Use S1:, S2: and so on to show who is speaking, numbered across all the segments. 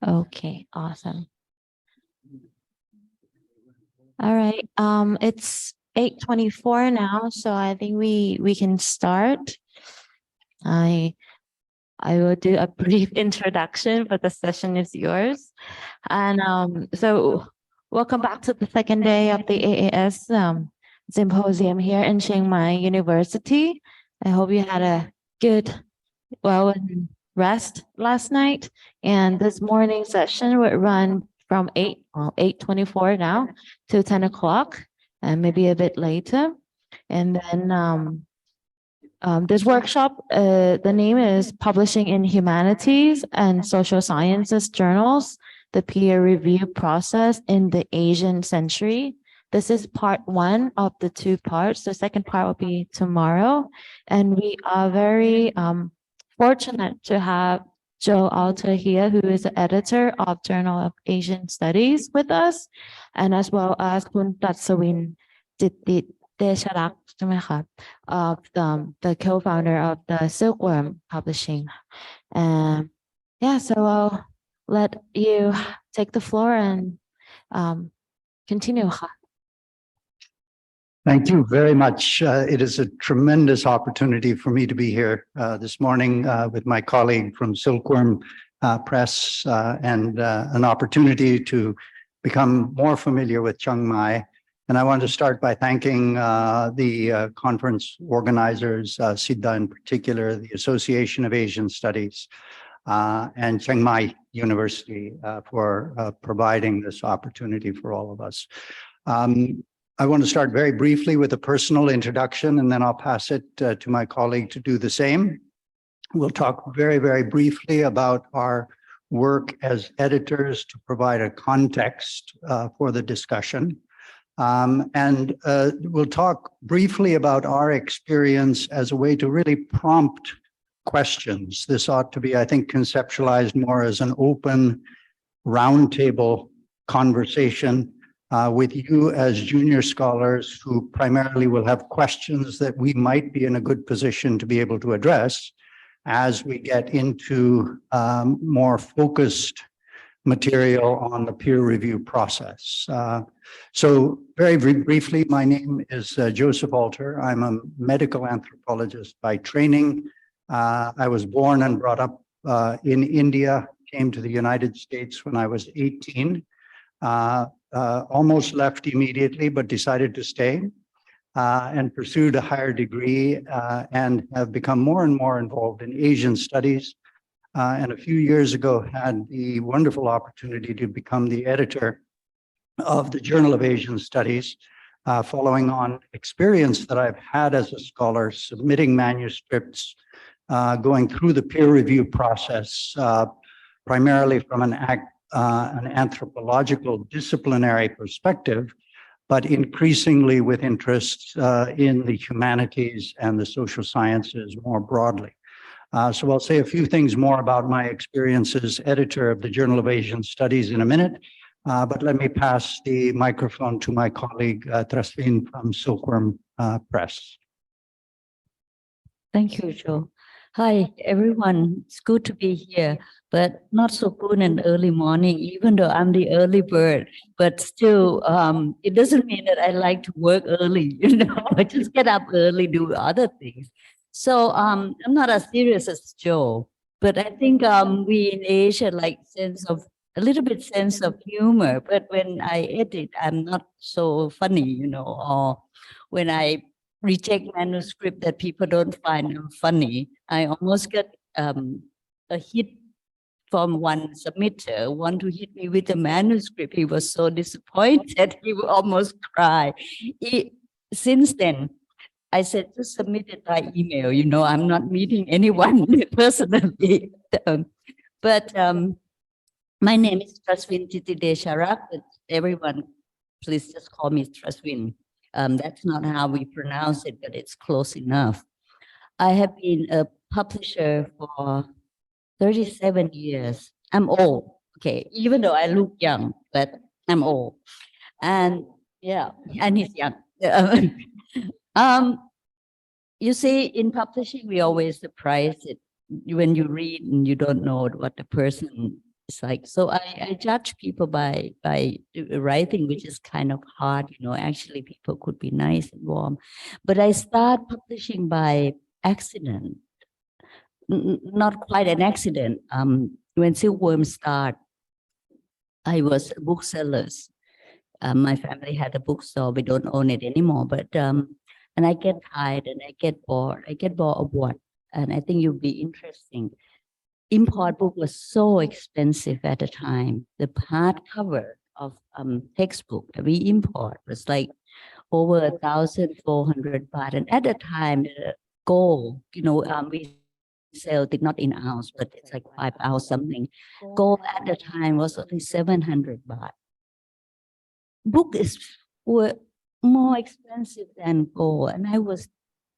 S1: Okay, awesome. All right. It's 8:24 now, so I think we can start. I will do a brief introduction, but the session is yours. And so welcome back to the second day of the AAS symposium here in Chiang Mai University. I hope you had a good, rest last night. And this morning session would run from 8:24 now to 10 o'clock and maybe a bit later. And then this workshop, the name is Publishing in Humanities and Social Sciences Journals, the Peer Review Process in the Asian Century. This is part one of the two parts. The second part will be tomorrow. And we are very fortunate to have Joe Alter here, who is the editor of Journal of Asian Studies with us, and as well as Kun Trasvin Jittidecharak, of the co-founder of the Silkworm Publishing. Yeah, so I'll let you take the floor and continue.
S2: Thank you very much. It is a tremendous opportunity for me to be here this morning with my colleague from Silkworm Press and an opportunity to become more familiar with Chiang Mai. And I want to start by thanking the conference organizers, SIDA in particular, the Association of Asian Studies, and Chiang Mai University for providing this opportunity for all of us. I want to start very briefly with a personal introduction, and then I'll pass it to my colleague to do the same. We'll talk very, very briefly about our work as editors to provide a context for the discussion. And we'll talk briefly about our experience as a way to really prompt questions. This ought to be, I think, conceptualized more as an open roundtable conversation with you as junior scholars who primarily will have questions that we might be in a good position to be able to address as we get into more focused material on the peer review process. So very briefly, my name is Joseph Alter. I'm a medical anthropologist by training. I was born and brought up in India, came to the United States when I was 18. Almost left immediately, but decided to stay and pursued a higher degree and have become more and more involved in Asian studies. And a few years ago, had the wonderful opportunity to become the editor of the Journal of Asian Studies, following on experience that I've had as a scholar, submitting manuscripts, going through the peer review process, primarily from an anthropological disciplinary perspective, but increasingly with interest in the humanities and the social sciences more broadly. So I'll say a few things more about my experience as editor of the Journal of Asian Studies in a minute, but let me pass the microphone to my colleague Trasvin from Silkworm Press.
S3: Thank you, Joe. Hi, everyone. It's good to be here, but not so good in early morning, even though I'm the early bird. But still, it doesn't mean that I like to work early, I just get up early, do other things. So I'm not as serious as Joe, but I think we in Asia like a little bit sense of humor. But when I edit, I'm not so funny, or when I reject manuscript that people don't find funny. I almost got a hit from one submitter, want to hit me with a manuscript. He was so disappointed, he would almost cry. Since then, I said, just submit it by email. I'm not meeting anyone personally. But my name is Trasvin Jittidecharak, but everyone, please just call me Trasvin. That's not how we pronounce it, but it's close enough. I have been a publisher for 37 years. I'm old, okay, even though I look young, but I'm old. And yeah, and he's young. You see, in publishing, we always surprise it. when you read and you don't know what the person is like. So I judge people by writing, which is kind of hard, you know. Actually, people could be nice and warm, but I start publishing by accident. Not quite an accident. When Silkworm started, I was a bookseller. My family had a bookstore. We don't own it anymore, but and I get tired and I get bored. I get bored of what? And I think you'll be interesting. Import book was so expensive at the time. The hardcover of textbook that we import was like over 1,400 baht. And at the time, gold, you know, we sell it not in ounce, but it's like 5 ounce something. Gold at the time was only 700 baht. Were more expensive than gold, and I was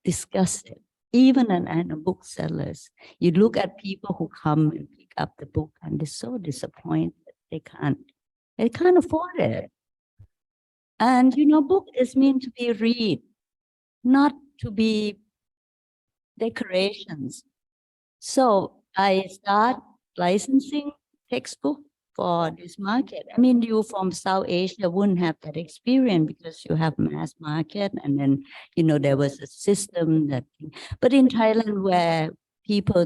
S3: disgusted. Even in booksellers, you look at people who come and pick up the book, and they're so disappointed they can't afford it. And you know, book is meant to be read, not to be decorations. So I start licensing textbook for this market. I mean, you from South Asia wouldn't have that experience because you have mass market, and then, you know, there was a system that, but in Thailand where people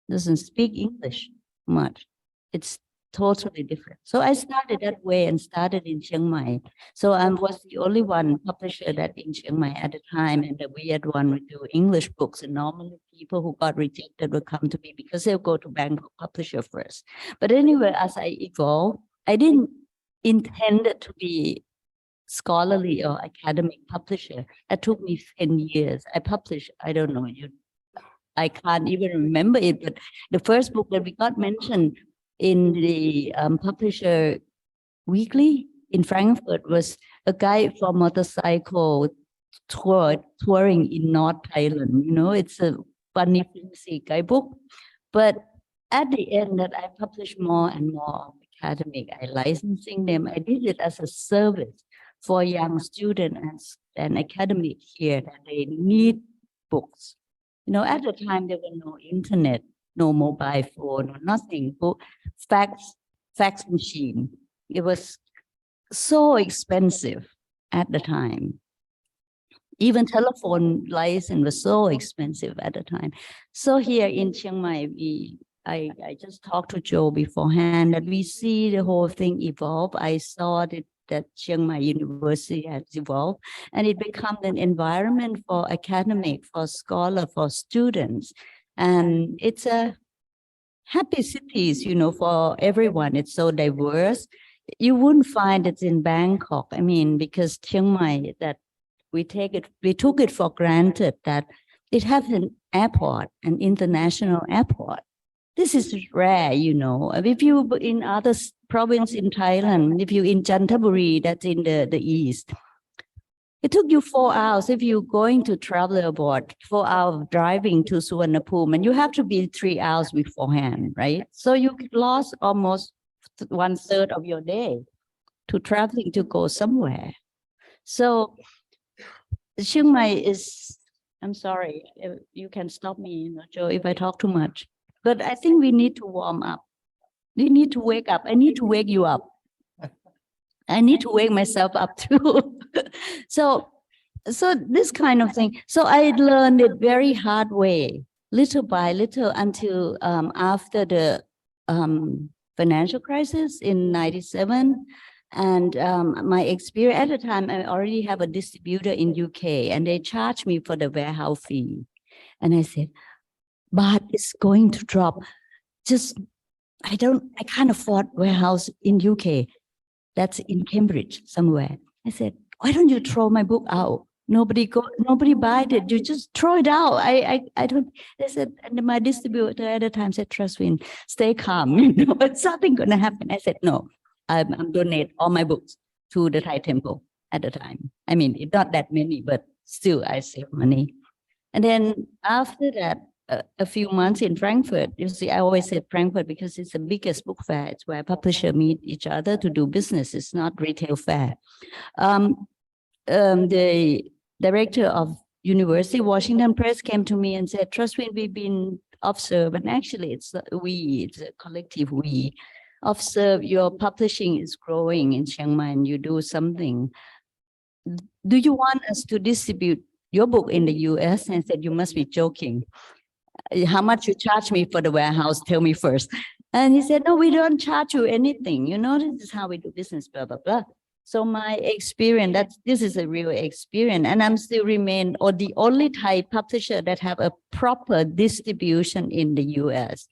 S3: doesn't speak English much, it's totally different. So I started that way and started in Chiang Mai. So I was the only one publisher that in Chiang Mai at the time, and the weird one would do English books. And normally people who got rejected would come to me because they'll go to Bangkok publisher first. But anyway, as I evolved, I didn't intend it to be scholarly or academic publisher. It took me 10 years. I published, I don't know, I can't even remember it, but the first book that we got mentioned in the publisher weekly in Frankfurt was a guy for motorcycle touring in North Thailand. You know, it's a funny, fancy guidebook. But at the end that I published more and more academic, I licensing them. I did it as a service for young students and academic here that they need books. You know, at the time there were no internet, no mobile phone, no nothing. Fax machine. It was so expensive at the time. Even telephone license was so expensive at the time. So here in Chiang Mai, I just talked to Joe beforehand that we see the whole thing evolve. I saw that Chiang Mai University has evolved, and it becomes an environment for academic, for scholar, for students. And it's a happy cities, you know, for everyone. It's so diverse. You wouldn't find it in Bangkok. I mean, because Chiang Mai, that we took it for granted that it has an airport, an international airport. This is rare, you know. If you in other province in Thailand, if you in Chanthaburi, that's in the east, it took you 4 hours if you're going to travel abroad, 4 hours driving to Suvarnabhumi, and you have to be 3 hours beforehand, right? So you lost almost 1/3 of your day to traveling to go somewhere. So Chiang Mai is, I'm sorry, you can stop me, you know, Joe, if I talk too much. But I think we need to warm up. We need to wake up. I need to wake you up. I need to wake myself up too. So this kind of thing. So I learned it very hard way, little by little, until after the financial crisis in 97. And my experience at the time, I already have a distributor in UK, and they charged me for the warehouse fee. And I said, but it's going to drop. I can't afford warehouse in UK. That's in Cambridge somewhere. I said, why don't you throw my book out? Nobody buy it. You just throw it out. I don't. They said, and my distributor at the time said, Trasvin, stay calm. You know, it's nothing gonna happen. I said, no, I'm donate all my books to the Thai temple at the time. I mean, it's not that many, but still I save money. And then after that, a few months in Frankfurt. You see, I always say Frankfurt because it's the biggest book fair. It's where publishers meet each other to do business. It's not retail fair. The director of University Washington Press came to me and said, Trasvin, we've been observe, and actually it's a collective we. Observe your publishing is growing in Chiang Mai and you do something. Do you want us to distribute your book in the US? And I said, you must be joking. How much you charge me for the warehouse? Tell me first. And he said, no, we don't charge you anything. You know, this is how we do business, blah, blah, blah. So my experience, this is a real experience. And I'm still remain or the only Thai publisher that have a proper distribution in the US.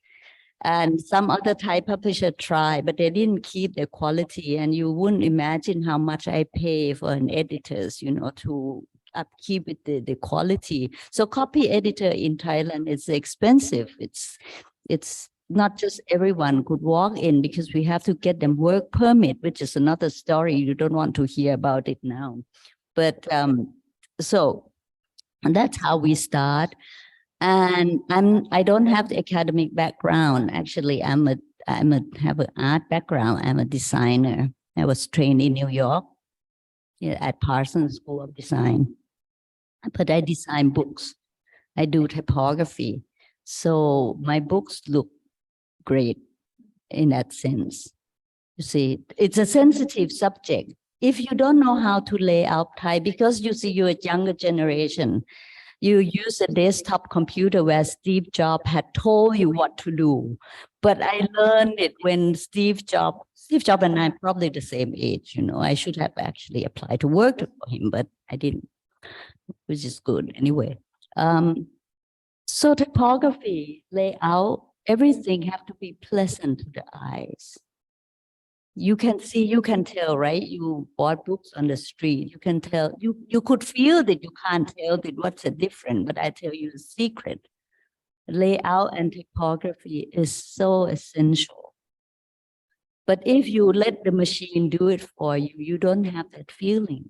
S3: And some other Thai publisher try, but they didn't keep the quality. And you wouldn't imagine how much I pay for an editors, you know, to upkeep the quality. So copy editor in Thailand is expensive. It's not just everyone could walk in because we have to get them work permit, which is another story. You don't want to hear about it now. But so that's how we start. And I don't have the academic background. Actually, I have an art background. I'm a designer. I was trained in New York at Parsons School of Design. But I design books. I do typography. So my books look great in that sense. You see, it's a sensitive subject. If you don't know how to lay out Thai, because you see, you're a younger generation, you use a desktop computer where Steve Jobs had told you what to do. But I learned it when Steve Jobs and I are probably the same age, you know. I should have actually applied to work for him, but I didn't, which is good anyway. So typography, layout, everything have to be pleasant to the eyes. You can see, you can tell, right? You bought books on the street. You can tell, you could feel that you can't tell that what's the difference, but I tell you the secret. Layout and typography is so essential. But if you let the machine do it for you, you don't have that feeling.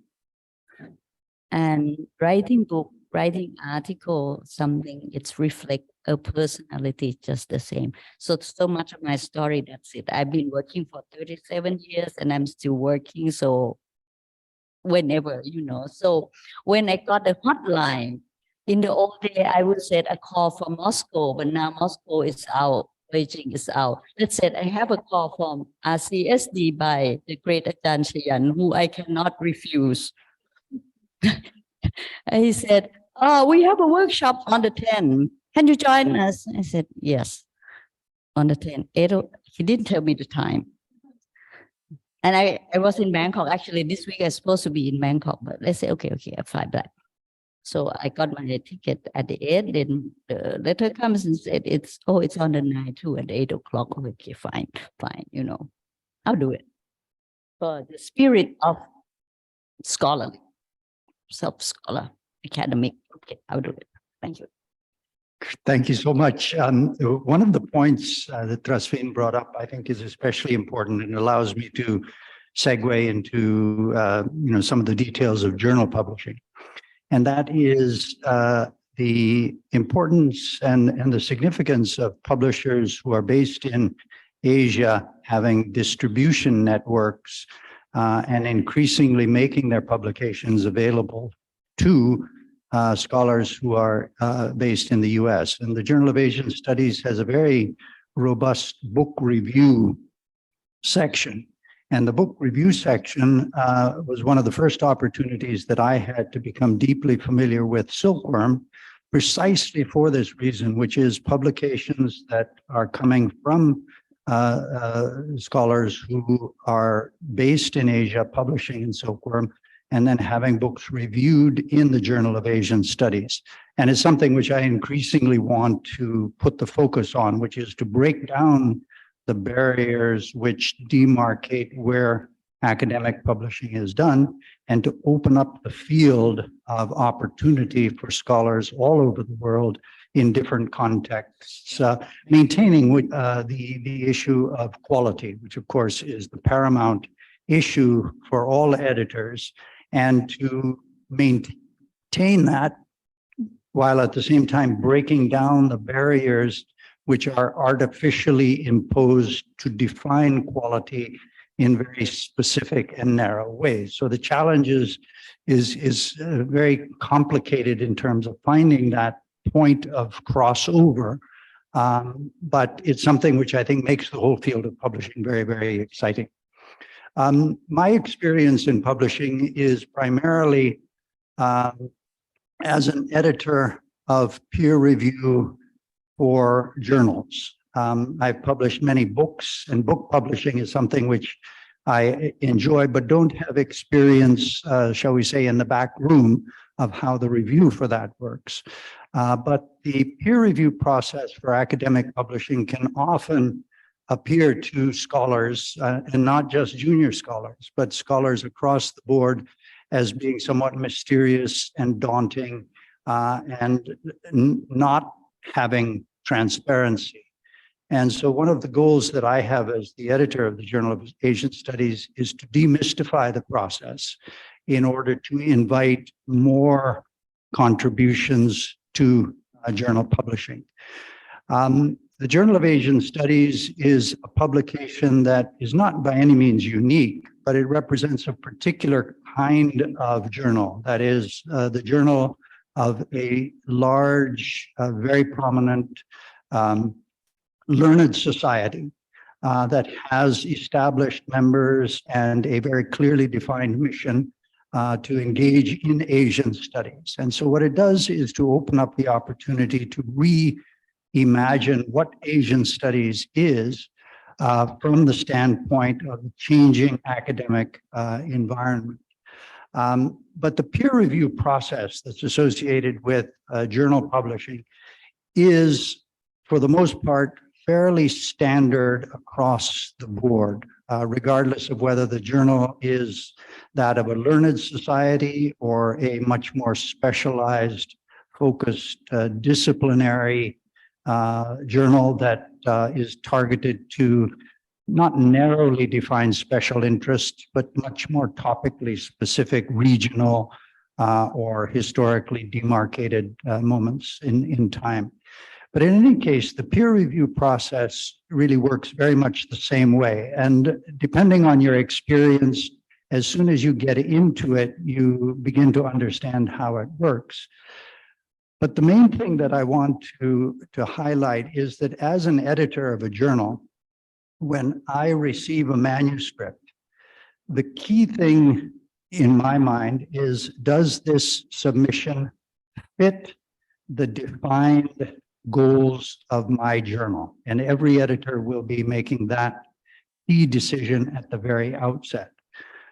S3: And writing book, writing article, something, it's reflect a personality just the same. So much of my story, that's it. I've been working for 37 years and I'm still working. So whenever, you know, so when I got a hotline, in the old day, I would say a call from Moscow, but now Moscow is out, Beijing is out. Let's say I have a call from RCSD by the great Ajahn Shayan, who I cannot refuse. And he said, oh, we have a workshop on the 10th. Can you join us? I said, yes, on the 10th. He didn't tell me the time. And I was in Bangkok. Actually, this week I was supposed to be in Bangkok, but let's say, okay, I fly back. So I got my ticket at the end. Then the letter comes and said, it's on the 9th too at 8 o'clock. Okay, fine, you know, I'll do it. For the spirit of scholarly, self-scholar, academic. Okay, I'll do it. Thank you.
S2: Thank you so much. One of the points that Trasvin brought up, I think, is especially important and allows me to segue into some of the details of journal publishing, and that is the importance and the significance of publishers who are based in Asia having distribution networks and increasingly making their publications available to scholars who are based in the US. And the Journal of Asian Studies has a very robust book review section. And the book review section was one of the first opportunities that I had to become deeply familiar with Silkworm, precisely for this reason, which is publications that are coming from scholars who are based in Asia, publishing in Silkworm, and then having books reviewed in the Journal of Asian Studies. And it's something which I increasingly want to put the focus on, which is to break down the barriers which demarcate where academic publishing is done and to open up the field of opportunity for scholars all over the world in different contexts, maintaining the issue of quality, which of course is the paramount issue for all editors, and to maintain that while at the same time breaking down the barriers which are artificially imposed to define quality in very specific and narrow ways. So the challenge is very complicated in terms of finding that point of crossover But it's something which I think makes the whole field of publishing very, very exciting. My experience in publishing is primarily as an editor of peer review for journals. I've published many books, and book publishing is something which I enjoy, but don't have experience, shall we say, in the back room of how the review for that works. But the peer review process for academic publishing can often appear to scholars, and not just junior scholars, but scholars across the board, as being somewhat mysterious and daunting, and not having transparency. And so one of the goals that I have as the editor of the Journal of Asian Studies is to demystify the process in order to invite more contributions to journal publishing. The Journal of Asian Studies is a publication that is not by any means unique, but it represents a particular kind of journal. That is the journal of a large, very prominent learned society that has established members and a very clearly defined mission to engage in Asian studies. And so what it does is to open up the opportunity to reimagine what Asian studies is from the standpoint of the changing academic environment. But the peer review process that's associated with journal publishing is, for the most part, fairly standard across the board, regardless of whether the journal is that of a learned society or a much more specialized, focused, disciplinary journal that is targeted to not narrowly defined special interests, but much more topically specific regional or historically demarcated moments in time. But in any case, the peer review process really works very much the same way. And depending on your experience, as soon as you get into it, you begin to understand how it works. But the main thing that I want to highlight is that as an editor of a journal, when I receive a manuscript, the key thing in my mind is, does this submission fit the defined goals of my journal? And every editor will be making that key decision at the very outset.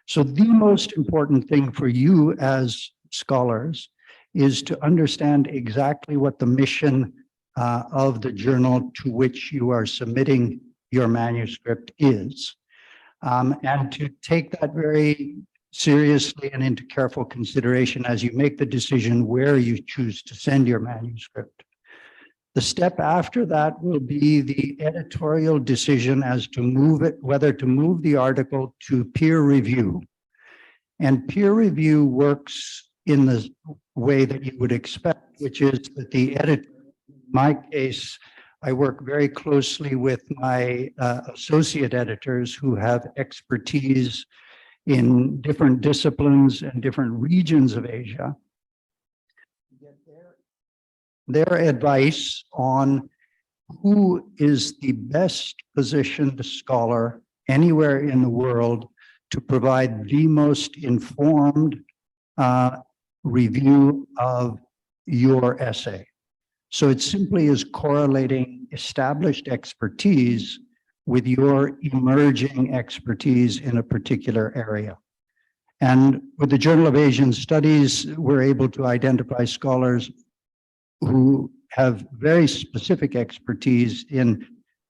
S2: So the most important thing for you as scholars is to understand exactly what the mission of the journal to which you are submitting your manuscript is, and to take that very seriously and into careful consideration as you make the decision where you choose to send your manuscript. The step after that will be the editorial decision as to move it, whether to move the article to peer review. And peer review works in the way that you would expect, which is that the editor, in my case, I work very closely with my associate editors who have expertise in different disciplines and different regions of Asia. Their advice on who is the best positioned scholar anywhere in the world to provide the most informed review of your essay. So it simply is correlating established expertise with your emerging expertise in a particular area. And with the Journal of Asian Studies, we're able to identify scholars who have very specific expertise in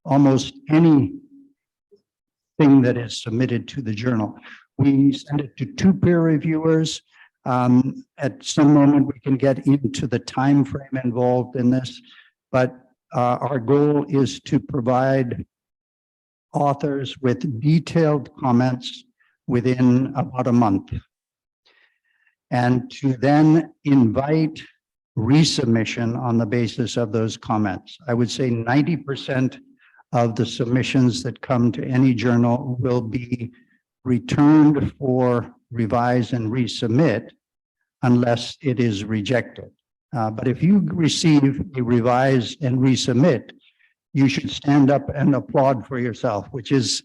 S2: almost any thing that is submitted to the journal. We send it to 2 peer reviewers. At some moment, we can get into the time frame involved in this, but our goal is to provide authors with detailed comments within about a month, and to then invite resubmission on the basis of those comments. I would say 90% of the submissions that come to any journal will be returned for revise and resubmit unless it is rejected. But if you receive a revise and resubmit, you should stand up and applaud for yourself, which is,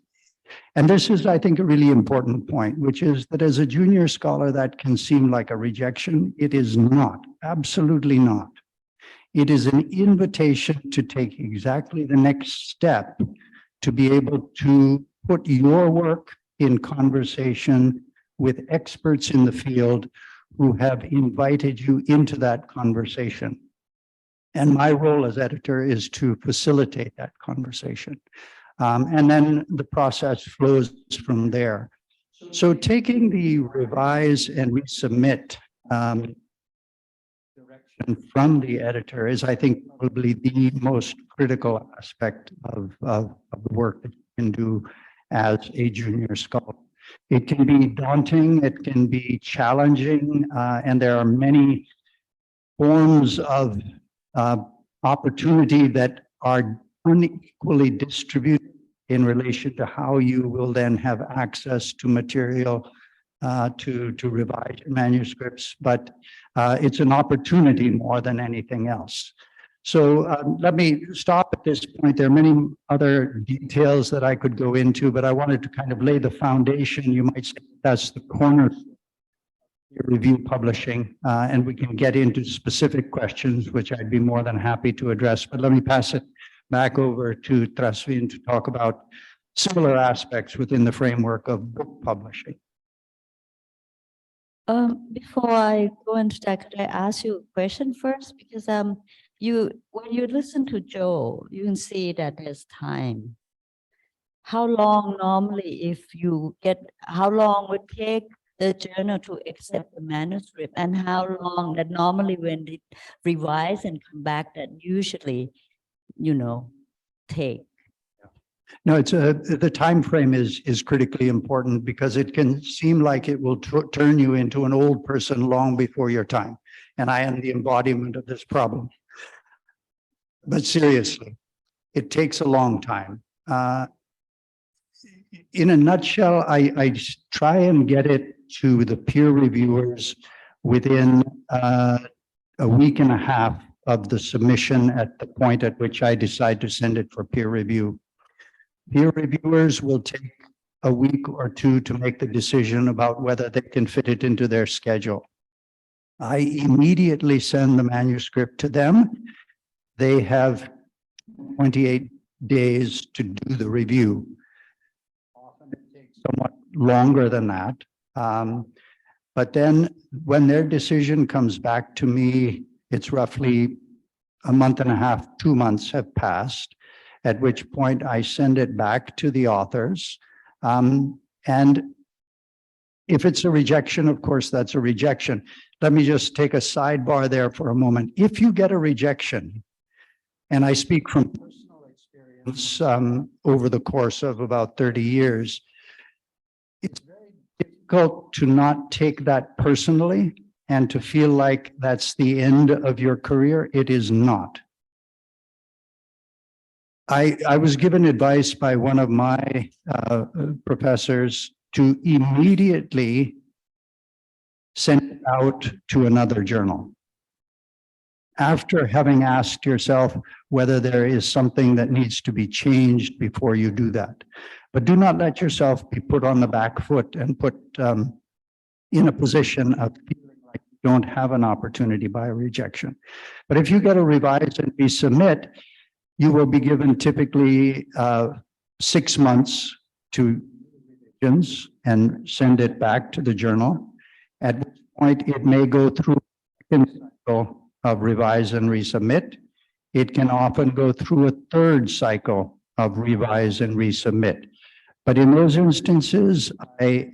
S2: and this is, I think, a really important point, which is that as a junior scholar, that can seem like a rejection. It is not, absolutely not. It is an invitation to take exactly the next step, to be able to put your work in conversation with experts in the field who have invited you into that conversation. And my role as editor is to facilitate that conversation. And then the process flows from there. So taking the revise and resubmit direction from the editor is, I think, probably the most critical aspect of the work that you can do as a junior scholar. It can be daunting, it can be challenging, and there are many forms of opportunity that are unequally distributed in relation to how you will then have access to material to revise your manuscripts, but it's an opportunity more than anything else. So let me stop at this point. There are many other details that I could go into, but I wanted to kind of lay the foundation. You might say that's the corner review publishing, and we can get into specific questions, which I'd be more than happy to address. But let me pass it back over to Trasvin to talk about similar aspects within the framework of book publishing.
S3: Before I go into that, could I ask you a question first? Because when you listen to Joe, you can see that there's time. How long normally, if you get, how long would take the journal to accept the manuscript, and how long that normally when they revise and come back that usually, take?
S2: No, it's the time frame is critically important, because it can seem like it will turn you into an old person long before your time. And I am the embodiment of this problem. But seriously, it takes a long time. In a nutshell, I try and get it to the peer reviewers within a week and a half of the submission, at the point at which I decide to send it for peer review. Peer reviewers will take a week or two to make the decision about whether they can fit it into their schedule. I immediately send the manuscript to them. They have 28 days to do the review. Often it takes somewhat longer than that. But then when their decision comes back to me, it's roughly a month and a half, 2 months have passed, at which point I send it back to the authors. And if it's a rejection, of course, that's a rejection. Let me just take a sidebar there for a moment. If you get a rejection, and I speak from personal experience over the course of about 30 years, it's very difficult to not take that personally and to feel like that's the end of your career. It is not. I was given advice by one of my professors to immediately send it out to another journal, after having asked yourself whether there is something that needs to be changed before you do that. But do not let yourself be put on the back foot and put in a position of feeling like you don't have an opportunity by a rejection. But if you get a revise and resubmit, you will be given typically 6 months to revisions and send it back to the journal, at which point it may go through a second cycle of revise and resubmit. It can often go through a third cycle of revise and resubmit. But in those instances, I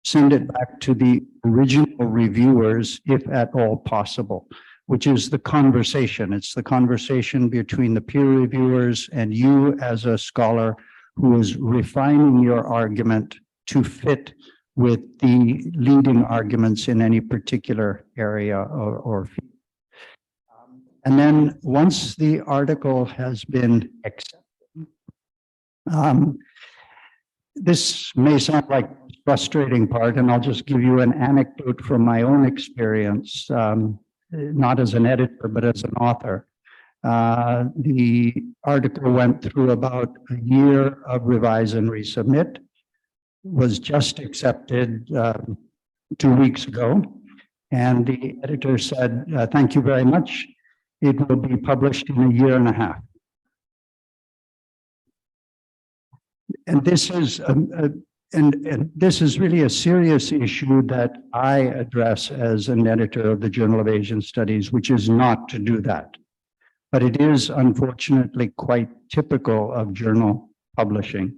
S2: send it back to the original reviewers, if at all possible, which is the conversation. It's the conversation between the peer reviewers and you as a scholar who is refining your argument to fit with the leading arguments in any particular area or field. And then once the article has been accepted, this may sound like a frustrating part, and I'll just give you an anecdote from my own experience, not as an editor, but as an author. The article went through about a year of revise and resubmit, was just accepted 2 weeks ago. And the editor said, thank you very much. It will be published in a year and a half. And this is and this is really a serious issue that I address as an editor of the Journal of Asian Studies, which is not to do that. But it is unfortunately quite typical of journal publishing.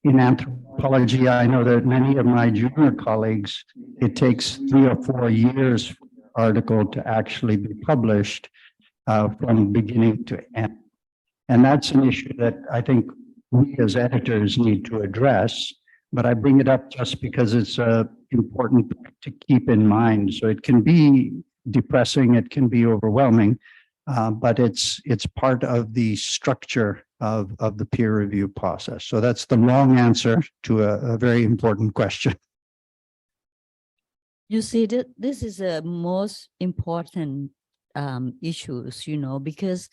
S2: In anthropology, I know that many of my junior colleagues, it takes 3 or 4 years for an article to actually be published from beginning to end. And that's an issue that I think we as editors need to address, but I bring it up just because it's important to keep in mind. So it can be depressing, it can be overwhelming, but it's part of the structure of the peer review process. So that's the long answer to a very important question.
S3: You see, this is the most important issues, you know, because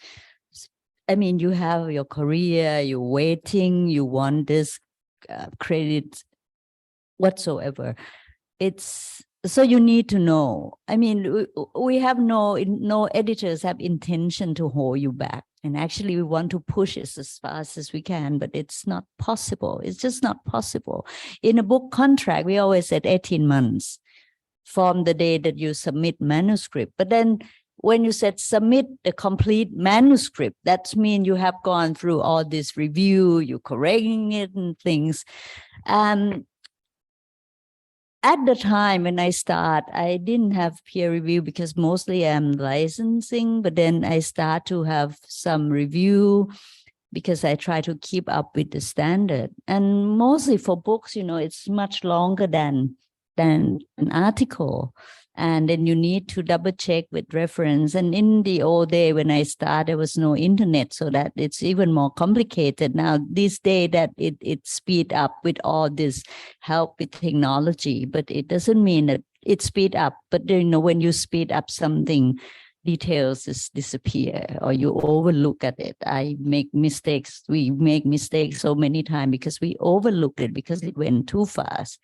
S3: I mean, you have your career, you're waiting, you want this credit whatsoever. It's so you need to know. I mean, we have no editors have intention to hold you back. And actually, we want to push it as fast as we can, but it's not possible. It's just not possible. In a book contract, we always said 18 months from the day that you submit manuscript. But then when you said submit the complete manuscript, that means you have gone through all this review, you're correcting it and things. At the time when I start, I didn't have peer review because mostly I'm licensing, but then I start to have some review because I try to keep up with the standard. And mostly for books, you know, it's much longer than an article. And then you need to double check with reference. And in the old day when I started, there was no internet, so that it's even more complicated. Now, this day that it speed up with all this help with technology, but it doesn't mean that it speed up. But you know, when you speed up something, details just disappear or you overlook at it. I make mistakes. We make mistakes so many times because we overlook it because it went too fast.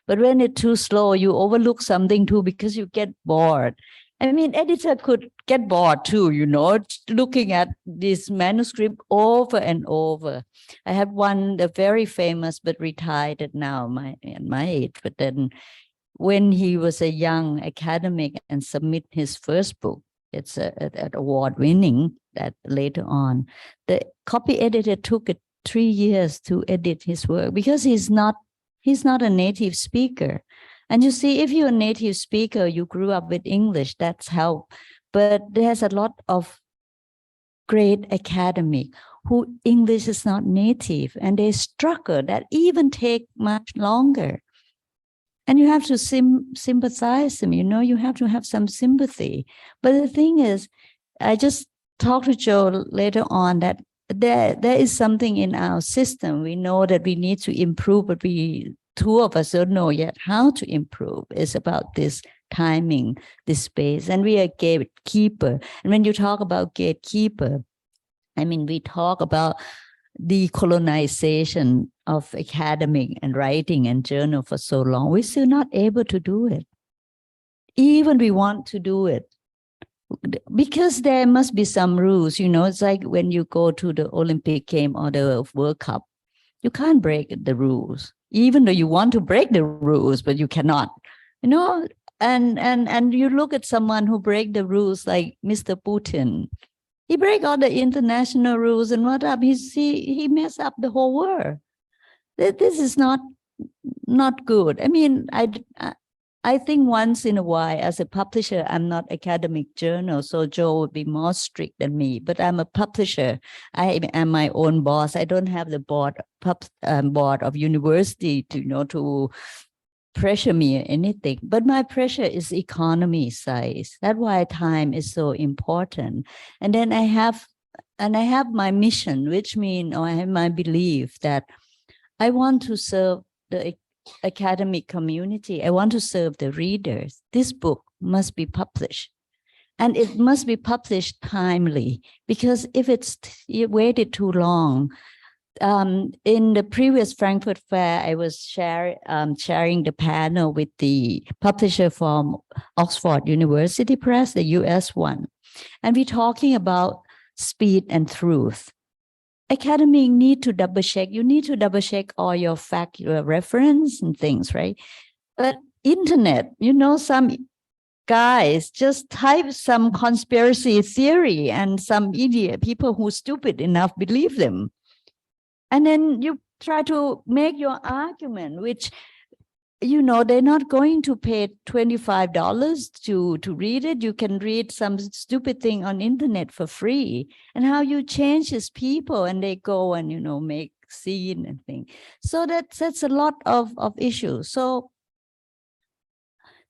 S3: But when it's too slow, you overlook something too because you get bored. I mean, editor could get bored too, you know, looking at this manuscript over and over. I had one, the very famous but retired now at my age, but then when he was a young academic and submit his first book, it's an award winning that later on, the copy editor took it 3 years to edit his work because he's not a native speaker. And you see, if you're a native speaker, you grew up with English, that's help. But there's a lot of great academic who English is not native and they struggle that even take much longer. And you have to sympathize them, you know, you have to have some sympathy. But the thing is, I just talked to Joe later on that there is something in our system. We know that we need to improve, but two of us don't know yet how to improve. It's about this timing, this space, and we are gatekeeper. And when you talk about gatekeeper, I mean, we talk about decolonization of academic and writing and journal for so long. We're still not able to do it. Even we want to do it. Because there must be some rules, you know, it's like when you go to the Olympic game or the World Cup, you can't break the rules, even though you want to break the rules, but you cannot, you know, and you look at someone who break the rules like Mr. Putin. He break all the international rules and what up? He messed up the whole world. This is not good. I mean, I think once in a while, as a publisher, I'm not academic journal, so Joe would be more strict than me. But I'm a publisher. I am my own boss. I don't have the board of university to pressure me or anything. But my pressure is economy size. That's why time is so important. And then I have my mission, which means, or I have my belief that I want to serve the academic community. I want to serve the readers. This book must be published. And it must be published timely, because if you waited too long, in the previous Frankfurt Fair, I was sharing the panel with the publisher from Oxford University Press, the US one. And we're talking about speed and truth. Academic need to double check. You need to double check all your fact, your reference and things, right? But internet, some guys just type some conspiracy theory and some idiot people who stupid enough believe them. And then you try to make your argument, which, they're not going to pay $25 to read it. You can read some stupid thing on internet for free. And how you change these people, and they go and, make scene and thing. So that's a lot of issues. So,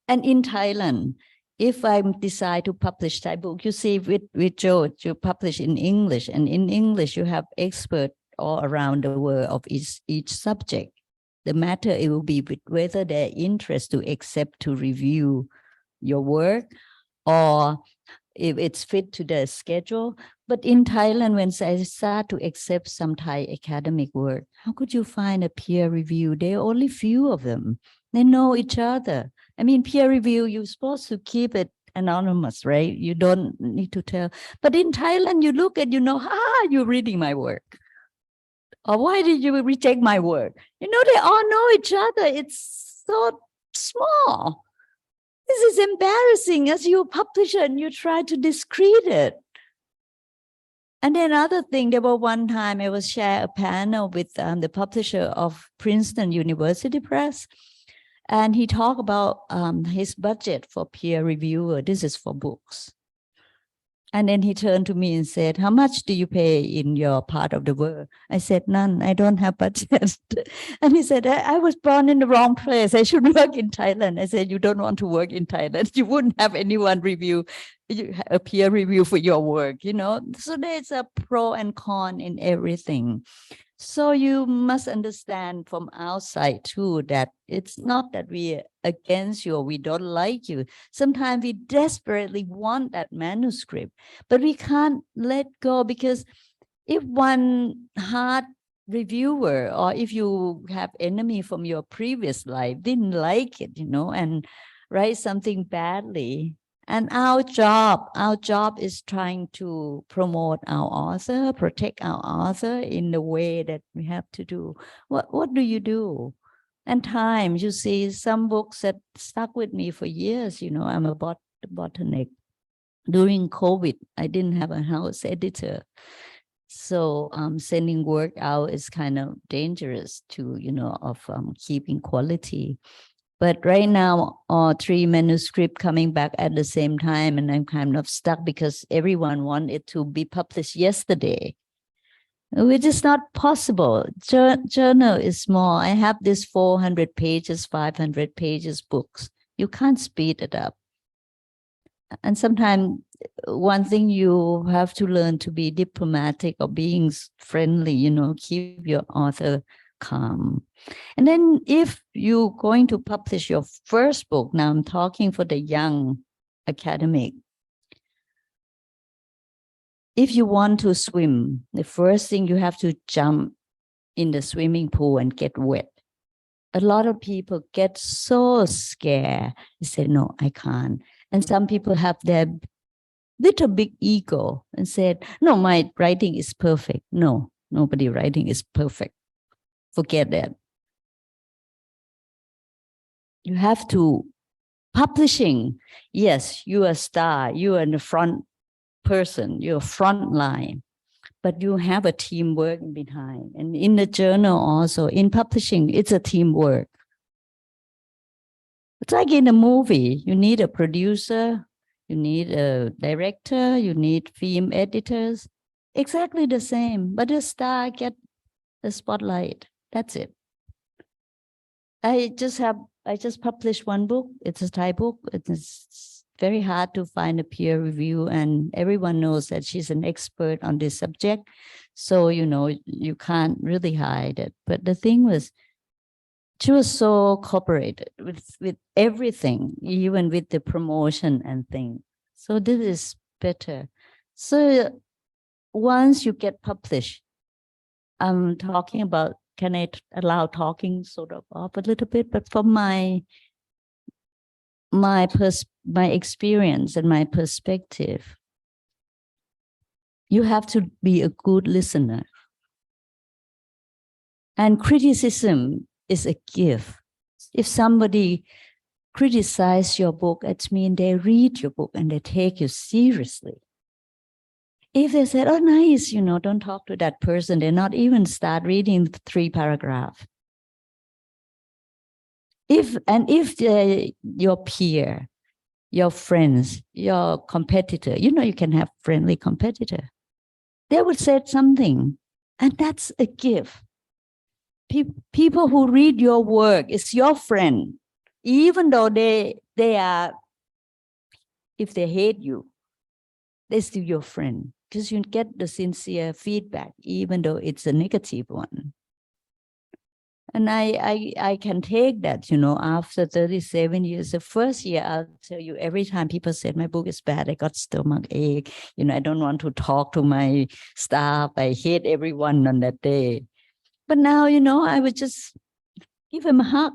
S3: and in Thailand, if I decide to publish Thai book, you see with Joe, you publish in English, and in English, you have experts all around the world of each subject. The matter, it will be with whether they're interested to accept to review your work, or if it's fit to their schedule. But in Thailand, when I start to accept some Thai academic work, how could you find a peer review? There are only few of them. They know each other. I mean, peer review, you're supposed to keep it anonymous, right? You don't need to tell. But in Thailand, you look at, you're reading my work. Or why did you reject my work? They all know each other. It's so small. This is embarrassing as you publisher, and you try to discredit it. And then another thing, there was one time I was share a panel with the publisher of Princeton University Press. And he talked about his budget for peer reviewer. This is for books. And then he turned to me and said, how much do you pay in your part of the world? I said, none, I don't have budget. And he said, I was born in the wrong place. I should work in Thailand. I said, you don't want to work in Thailand. You wouldn't have anyone a peer review for your work, So there's a pro and con in everything. So you must understand from outside too, that it's not that we're against you or we don't like you. Sometimes we desperately want that manuscript, but we can't let go, because if one hard reviewer, or if you have enemy from your previous life, didn't like it, and write something badly. And our job is trying to promote our author, protect our author in the way that we have to do. What do you do? And times, you see, some books that stuck with me for years, I'm a botanist. During COVID, I didn't have a house editor. So sending work out is kind of dangerous to, keeping quality. But right now, 3 manuscripts coming back at the same time, and I'm kind of stuck because everyone wanted it to be published yesterday, which is not possible. Journal is small. I have this 400 pages, 500 pages books. You can't speed it up. And sometimes one thing you have to learn to be diplomatic or being friendly, keep your author calm. And then if you're going to publish your first book, now I'm talking for the young academic. If you want to swim, the first thing you have to jump in the swimming pool and get wet. A lot of people get so scared. They say, no, I can't. And some people have their little big ego and said, no, my writing is perfect. No, nobody writing is perfect. Forget that. You have to, publishing, yes, you're a star, you're in the front person, you're front line, but you have a teamwork behind. And in the journal also, in publishing, it's a teamwork. It's like in a movie, you need a producer, you need a director, you need film editors, exactly the same, but the star get the spotlight. That's it. I just published one book. It's a Thai book. It's very hard to find a peer review, and everyone knows that she's an expert on this subject. So, you can't really hide it. But the thing was, she was so cooperative with everything, even with the promotion and thing. So this is better. So once you get published, I'm talking about, can I allow talking sort of off a little bit? But from my experience and my perspective, you have to be a good listener. And criticism is a gift. If somebody criticizes your book, it means they read your book and they take you seriously. If they said, oh, nice, don't talk to that person, they not even start reading 3 paragraphs. If your peer, your friends, your competitor, you can have friendly competitor, they would say something, and that's a gift. People who read your work is your friend, even though they are, if they hate you, they're still your friend, because you get the sincere feedback, even though it's a negative one. And I can take that, after 37 years. The first year, I'll tell you, every time people said my book is bad, I got stomach ache. I don't want to talk to my staff. I hate everyone on that day. But now, I would just give them a hug.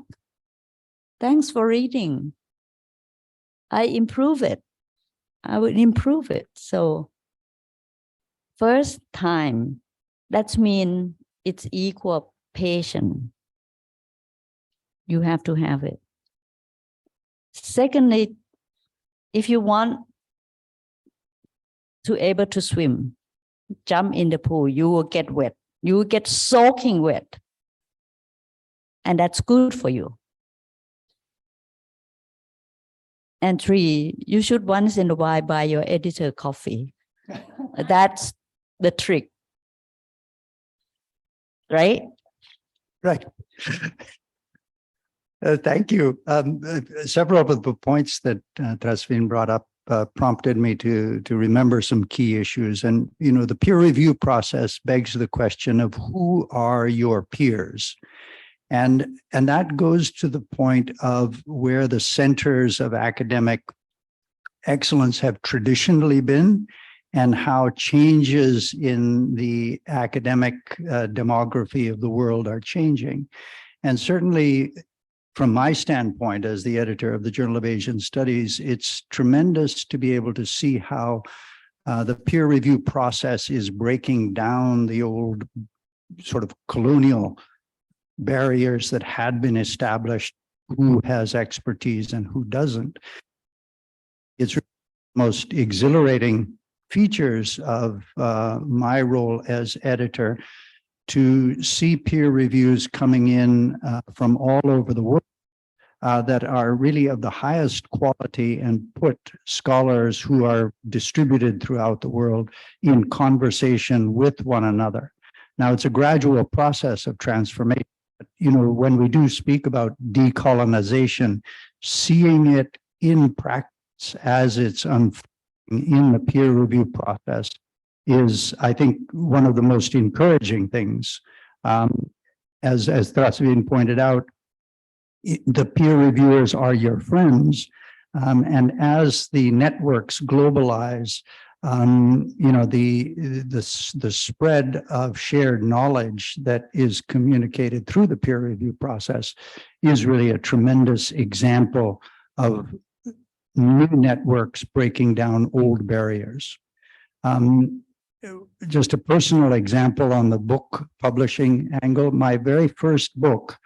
S3: Thanks for reading. I improve it. I would improve it. So first time, that means it's equal patience. You have to have it. Secondly, if you want to able to swim, jump in the pool, you will get wet. You will get soaking wet. And that's good for you. And 3, you should once in a while buy your editor coffee. That's the trick. Right?
S2: Right. Thank you. Several of the points that Trasvin brought up prompted me to remember some key issues. And, the peer review process begs the question of who are your peers? And that goes to the point of where the centers of academic excellence have traditionally been and how changes in the academic demography of the world are changing. And certainly, from my standpoint as the editor of the Journal of Asian Studies, it's tremendous to be able to see how the peer review process is breaking down the old sort of colonial barriers that had been established, who has expertise and who doesn't. It's really the most exhilarating features of my role as editor to see peer reviews coming in from all over the world that are really of the highest quality and put scholars who are distributed throughout the world in conversation with one another. Now, it's a gradual process of transformation. When we do speak about decolonization, seeing it in practice as it's unfolding in the peer review process is, I think, one of the most encouraging things. As Trasvin pointed out, the peer reviewers are your friends. And as the networks globalize, the spread of shared knowledge that is communicated through the peer review process is really a tremendous example of new networks breaking down old barriers. Just a personal example on the book publishing angle, my very first book,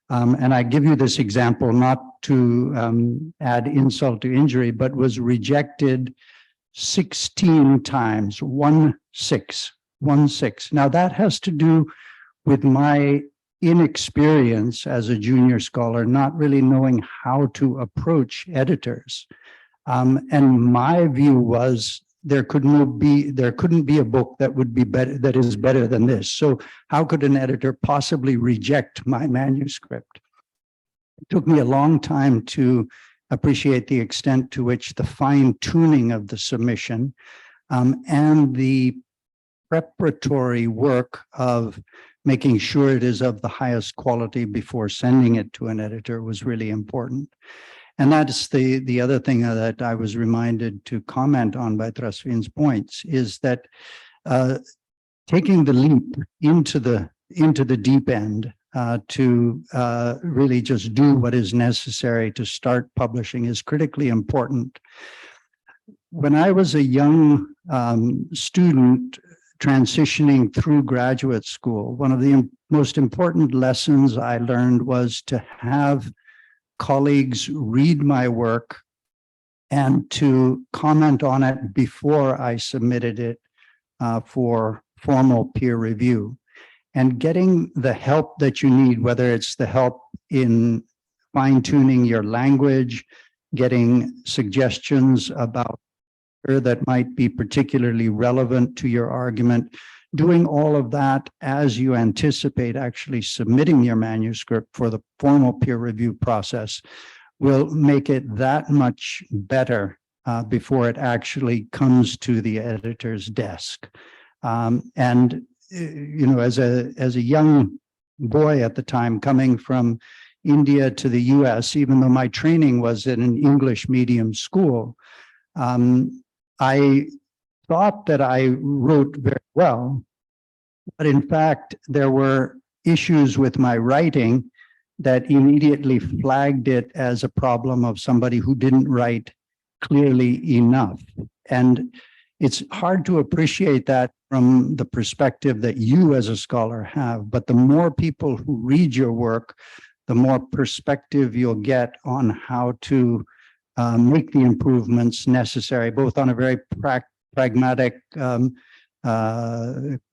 S2: and I give you this example not to add insult to injury, but was rejected 16 times, 16. Now that has to do with my inexperience as a junior scholar, not really knowing how to approach editors. And my view was there couldn't be a book that would be better, that is better than this. So how could an editor possibly reject my manuscript? It took me a long time to appreciate the extent to which the fine tuning of the submission and the preparatory work of making sure it is of the highest quality before sending it to an editor was really important. And that's the other thing that I was reminded to comment on by Trasvin's points is that taking the leap into the deep end to really just do what is necessary to start publishing is critically important. When I was a young student transitioning through graduate school, one of the most important lessons I learned was to have colleagues read my work and to comment on it before I submitted it for formal peer review. And getting the help that you need, whether it's the help in fine-tuning your language, getting suggestions about that might be particularly relevant to your argument, doing all of that as you anticipate actually submitting your manuscript for the formal peer review process will make it that much better before it actually comes to the editor's desk. And you know, as a young boy at the time coming from India to the US, even though my training was in an English medium school, I thought that I wrote very well, but in fact, there were issues with my writing that immediately flagged it as a problem of somebody who didn't write clearly enough. And it's hard to appreciate that from the perspective that you as a scholar have, but the more people who read your work, the more perspective you'll get on how to make the improvements necessary, both on a very pragmatic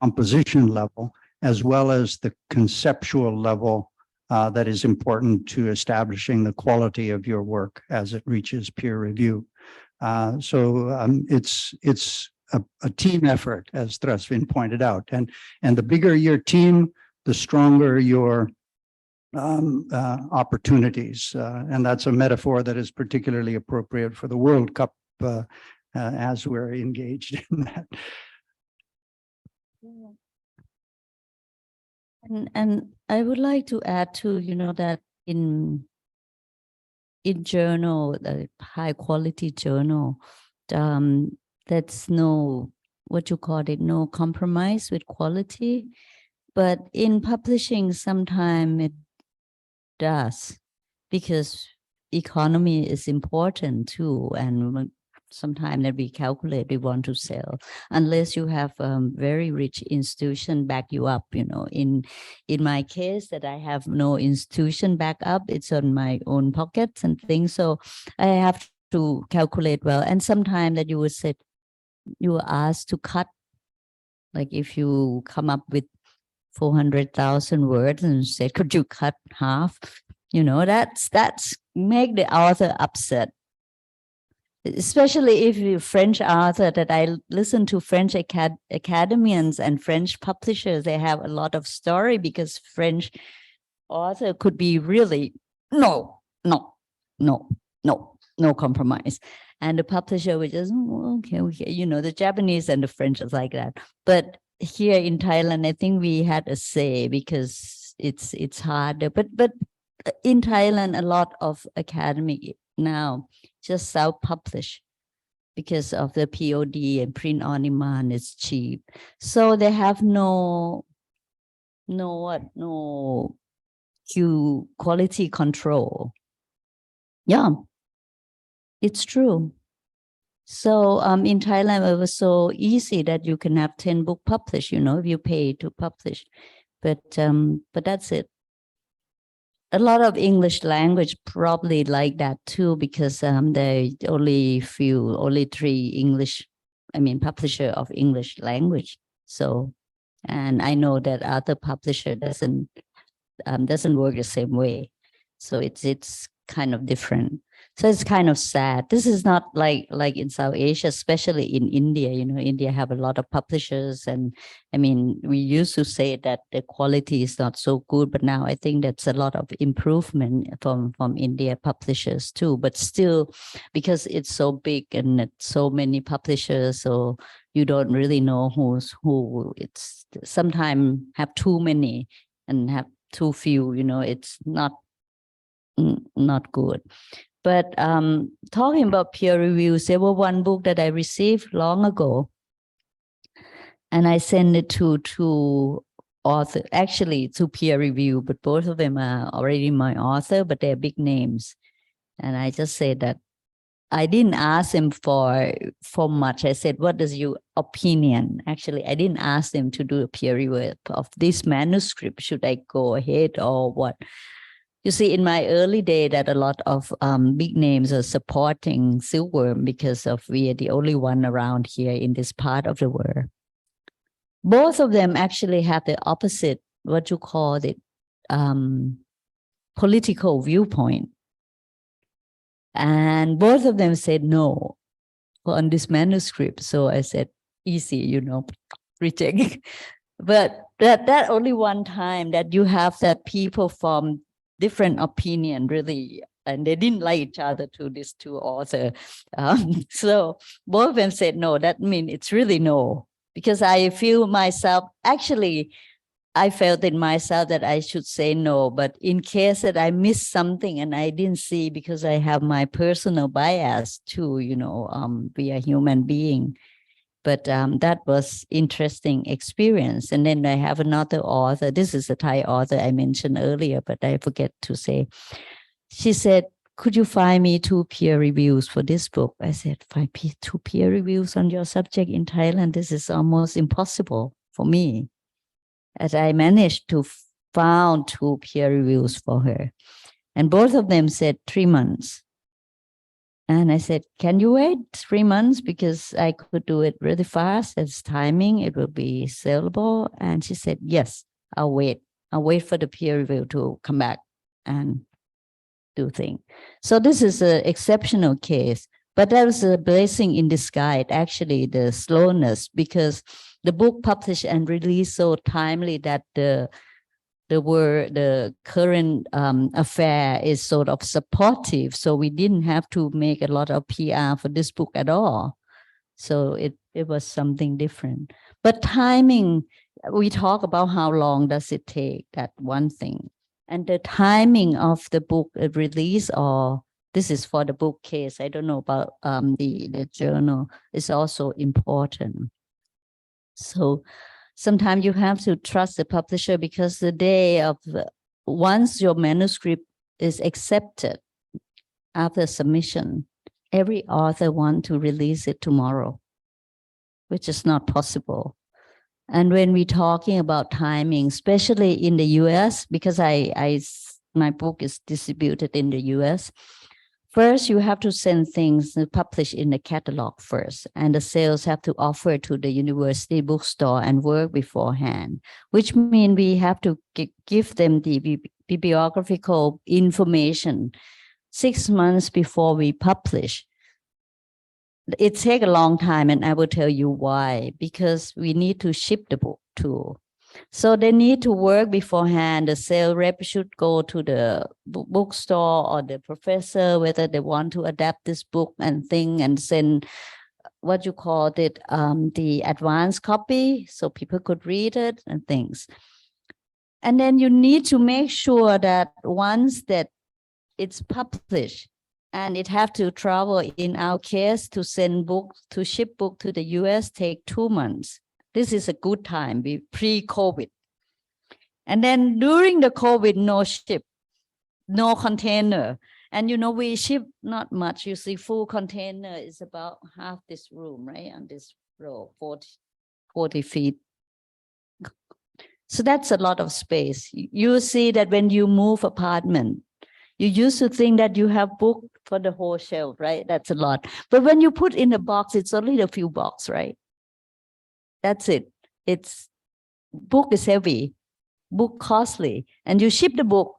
S2: composition level, as well as the conceptual level that is important to establishing the quality of your work as it reaches peer review. It's a team effort, as Trasvin pointed out, and the bigger your team, the stronger your opportunities, and that's a metaphor that is particularly appropriate for the World Cup as we're engaged in that.
S3: And I would like to add too, you know, that in journal, the high quality journal, that's no, what you call it, no compromise with quality. But in publishing, sometimes it does, because economy is important too. And sometimes that we calculate, we want to sell, unless you have very rich institution back you up, you know. In my case, that I have no institution back up, it's on my own pockets and things. So I have to calculate well. And sometimes that you were asked to cut, like if you come up with 400,000 words and said, could you cut half? You know, that's make the author upset. Especially if you're French author, that I listen to French academians and French publishers, they have a lot of story, because French author could be really, no compromise. And the publisher would just, okay, you know, the Japanese and the French is like that. But here in Thailand, I think we had a say, because it's harder. But in Thailand, a lot of academic now just self-publish because of the POD and print on demand is cheap. So they have no quality control. Yeah, it's true. So in Thailand, it was so easy that you can have 10 books published, you know, if you pay to publish. But that's it. A lot of English language probably like that too, because they only 3 publisher of English language. So, and I know that other publisher doesn't work the same way. So it's kind of different. So it's kind of sad. This is not like in South Asia, especially in India. You know, India have a lot of publishers, and I mean, we used to say that the quality is not so good, but now I think that's a lot of improvement from India publishers too. But still, because it's so big and it's so many publishers, so you don't really know who's who. It's sometimes have too many and have too few. You know, it's not good. But talking about peer reviews, there was one book that I received long ago, and I sent it to two author, actually to peer review, but both of them are already my author, but they're big names. And I just said that I didn't ask them for much. I said, what is your opinion? Actually, I didn't ask them to do a peer review of this manuscript. Should I go ahead or what? You see, in my early day, that a lot of big names are supporting Silkworm because we are the only one around here in this part of the world. Both of them actually have the opposite, what you call it, political viewpoint. And both of them said no on this manuscript. So I said, easy, reject. But that only one time that you have that people from different opinion, really, and they didn't like each other to these two authors. So both of them said no. That means it's really no, because I feel myself, actually, I felt in myself that I should say no, but in case that I missed something and I didn't see, because I have my personal bias too, we are human being. But that was interesting experience. And then I have another author. This is a Thai author I mentioned earlier, but I forget to say. She said, could you find me 2 peer reviews for this book? I said, find 2 peer reviews on your subject in Thailand? This is almost impossible for me. As I managed to found 2 peer reviews for her. And both of them said 3 months. And I said, can you wait 3 months? Because I could do it really fast. It's timing. It will be sellable. And she said, yes, I'll wait. I'll wait for the peer review to come back and do things. So this is an exceptional case. But that was a blessing in disguise, actually, the slowness, because the book published and released so timely that the current affair is sort of supportive. So we didn't have to make a lot of PR for this book at all. So it was something different. But timing, we talk about how long does it take, that one thing. And the timing of the book release, or this is for the book case, I don't know about the journal, is also important. So sometimes you have to trust the publisher, because the day of once your manuscript is accepted after submission, every author wants to release it tomorrow, which is not possible. And when we're talking about timing, especially in the US, because my book is distributed in the US, first, you have to send things to publish in the catalog first, and the sales have to offer to the university bookstore and work beforehand, which means we have to give them the bibliographical information 6 months before we publish. It takes a long time, and I will tell you why, because we need to ship the book too. So they need to work beforehand. The sales rep should go to the bookstore or the professor, whether they want to adapt this book and send what you call it, the advanced copy, so people could read it and things. And then you need to make sure that once that it's published, and it have to travel, in our case, to send book, to ship book to the US, take 2 months. This is a good time, pre-COVID. And then during the COVID, no ship, no container. And we ship not much. You see, full container is about half this room, right? On this row, 40 feet. So that's a lot of space. You see that when you move apartment, you used to think that you have book for the whole shelf, right? That's a lot. But when you put in a box, it's only a few boxes, right? That's it. It's book is heavy, book costly, and you ship the book,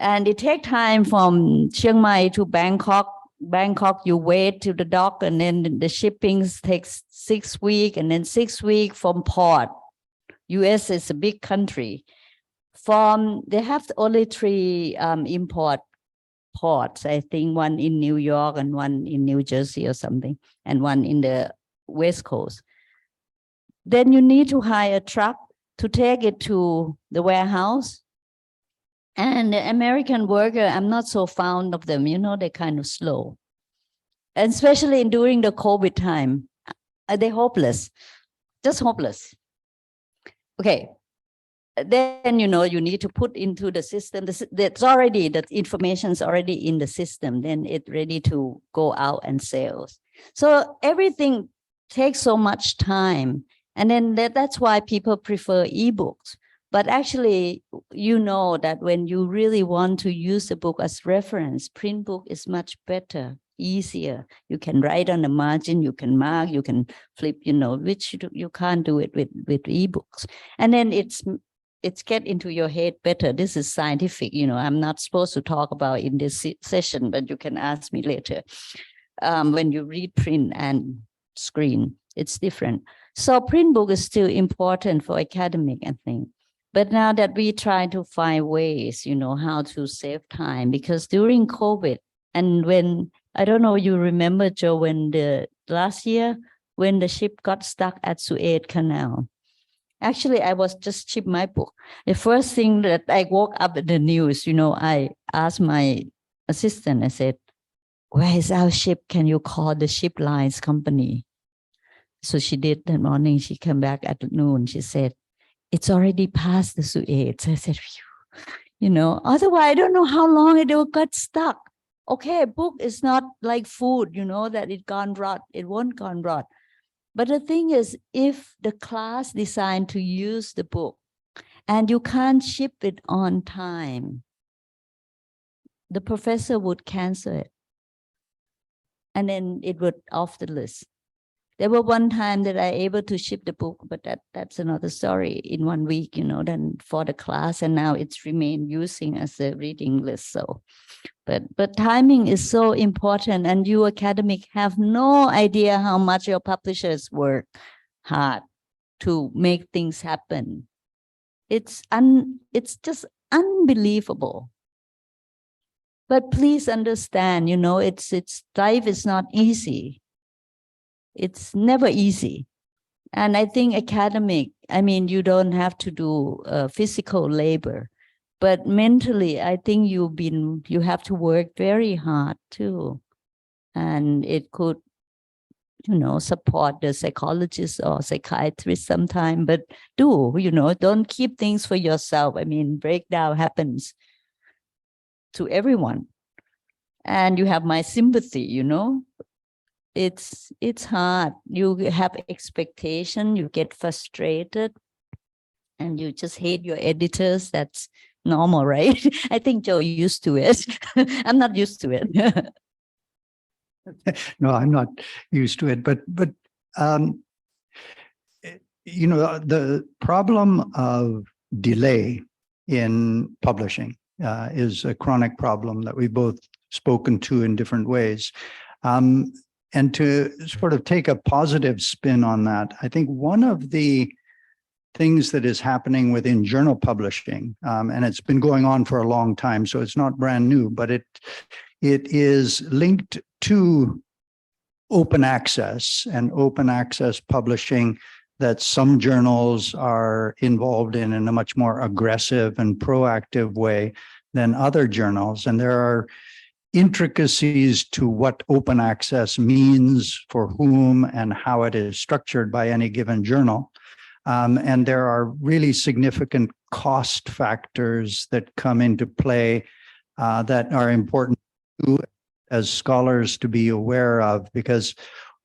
S3: and it takes time from Chiang Mai to Bangkok. Bangkok, you wait till the dock, and then the shipping takes 6 weeks, and then 6 weeks from port. US is a big country. They have only 3 import ports, I think, one in New York and one in New Jersey or something, and one in the West Coast. Then you need to hire a truck to take it to the warehouse. And the American worker, I'm not so fond of them. You know, they're kind of slow. And especially during the COVID time, they're hopeless, just hopeless. Okay. Then, you know, you need to put into the system, that's already, that information is already in the system, then it's ready to go out and sales. So everything takes so much time. And then that's why people prefer ebooks. But actually, you know that when you really want to use the book as reference, print book is much better, easier. You can write on the margin, you can mark, you can flip, you know, which you can't do it with ebooks. And then it's get into your head better. This is scientific, you know, I'm not supposed to talk about in this session, but you can ask me later. When you read print and screen, it's different. So print book is still important for academic, I think. But now that we try to find ways, you know, how to save time, because during COVID, and when, I don't know, you remember, Joe, when last year, when the ship got stuck at Suez Canal. Actually, I was just ship my book. The first thing that I woke up in the news, you know, I asked my assistant, I said, where is our ship? Can you call the ship lines company? So she did that morning. She came back at noon. She said, it's already past the Suez. I said, phew. You know, otherwise, I don't know how long it will get stuck. Okay, a book is not like food, you know, that it gone rot. It won't gone rot. But the thing is, if the class designed to use the book and you can't ship it on time, the professor would cancel it. And then it would off the list. There were one time that I able to ship the book, but that's another story, in 1 week, you know, then for the class, and now it's remained using as a reading list. So, but timing is so important, and you academic have no idea how much your publishers work hard to make things happen. It's just unbelievable. But please understand, you know, it's life is not easy. It's never easy. And I think academic, I mean, you don't have to do physical labor, but mentally, I think you have to work very hard too. And it could, you know, support the psychologist or psychiatrist sometime, but you know, don't keep things for yourself. I mean, breakdown happens to everyone. And you have my sympathy, you know. It's hard. You have expectation, you get frustrated, and you just hate your editors. That's normal, right? I think Joe used to it. I'm not used to it.
S2: No, I'm not used to it, but you know, the problem of delay in publishing is a chronic problem that we've both spoken to in different ways. And to sort of take a positive spin on that, I think one of the things that is happening within journal publishing, and it's been going on for a long time, so it's not brand new, but it is linked to open access and open access publishing that some journals are involved in a much more aggressive and proactive way than other journals. And there are intricacies to what open access means for whom and how it is structured by any given journal. And there are really significant cost factors that come into play that are important to, as scholars, to be aware of, because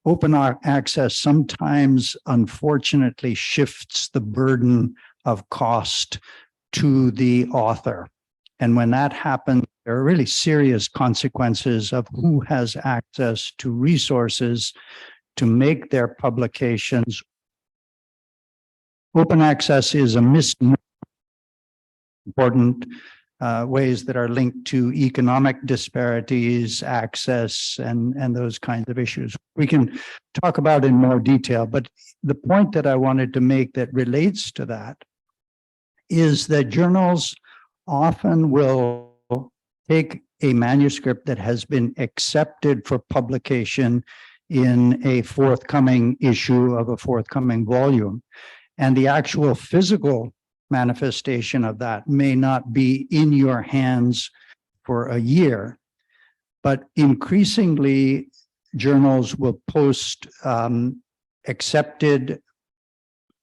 S2: open access sometimes, unfortunately, shifts the burden of cost to the author. And when that happens, there are really serious consequences of who has access to resources to make their publications. Open access is a misnomer. Important ways that are linked to economic disparities, access, and those kinds of issues. We can talk about in more detail, but the point that I wanted to make that relates to that is that journals often will take a manuscript that has been accepted for publication in a forthcoming issue of a forthcoming volume, and the actual physical manifestation of that may not be in your hands for a year, but increasingly journals will post accepted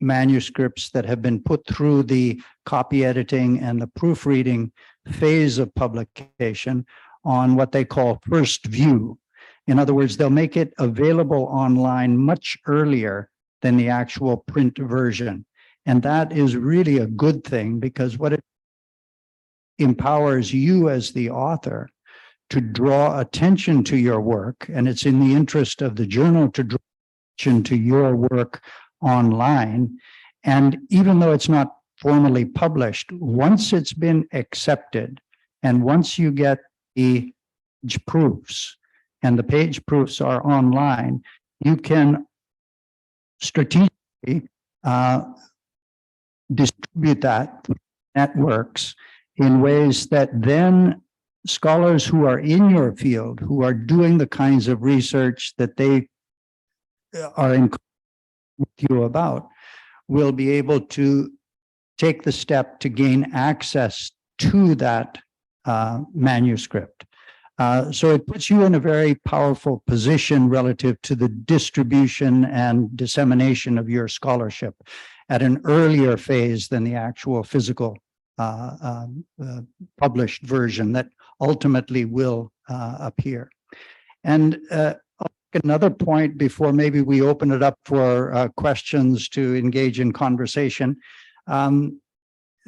S2: manuscripts that have been put through the copy editing and the proofreading phase of publication on what they call first view. In other words, they'll make it available online much earlier than the actual print version. And that is really a good thing, because what it empowers you as the author to draw attention to your work, and it's in the interest of the journal to draw attention to your work online. And even though it's not formally published, once it's been accepted, and once you get the page proofs, and the page proofs are online, you can strategically distribute that to networks in ways that then scholars who are in your field, who are doing the kinds of research that they are in with you about, will be able to take the step to gain access to that manuscript. So it puts you in a very powerful position relative to the distribution and dissemination of your scholarship at an earlier phase than the actual physical published version that ultimately will appear. And another point before maybe we open it up for questions to engage in conversation.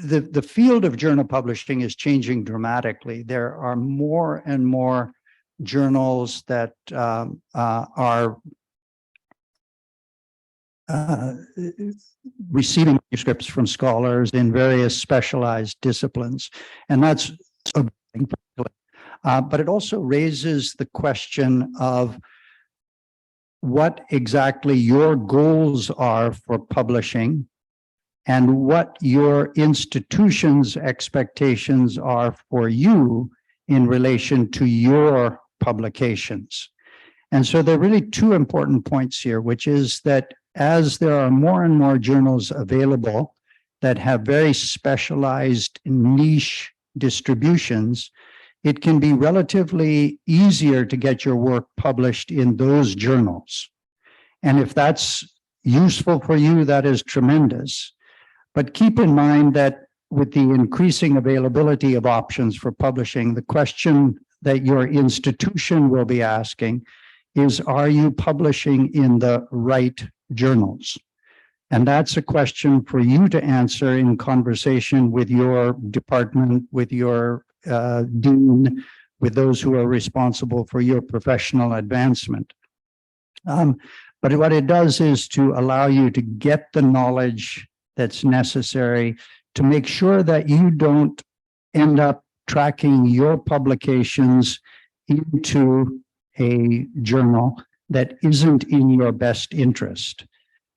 S2: The field of journal publishing is changing dramatically. There are more and more journals that are receiving manuscripts from scholars in various specialized disciplines. And that's a good thing. But it also raises the question of what exactly your goals are for publishing, and what your institution's expectations are for you in relation to your publications. And so there are really two important points here, which is that as there are more and more journals available that have very specialized niche distributions, it can be relatively easier to get your work published in those journals. And if that's useful for you, that is tremendous. But keep in mind that with the increasing availability of options for publishing, the question that your institution will be asking is, are you publishing in the right journals? And that's a question for you to answer in conversation with your department, with your dean, with those who are responsible for your professional advancement. But what it does is to allow you to get the knowledge that's necessary to make sure that you don't end up tracking your publications into a journal that isn't in your best interest.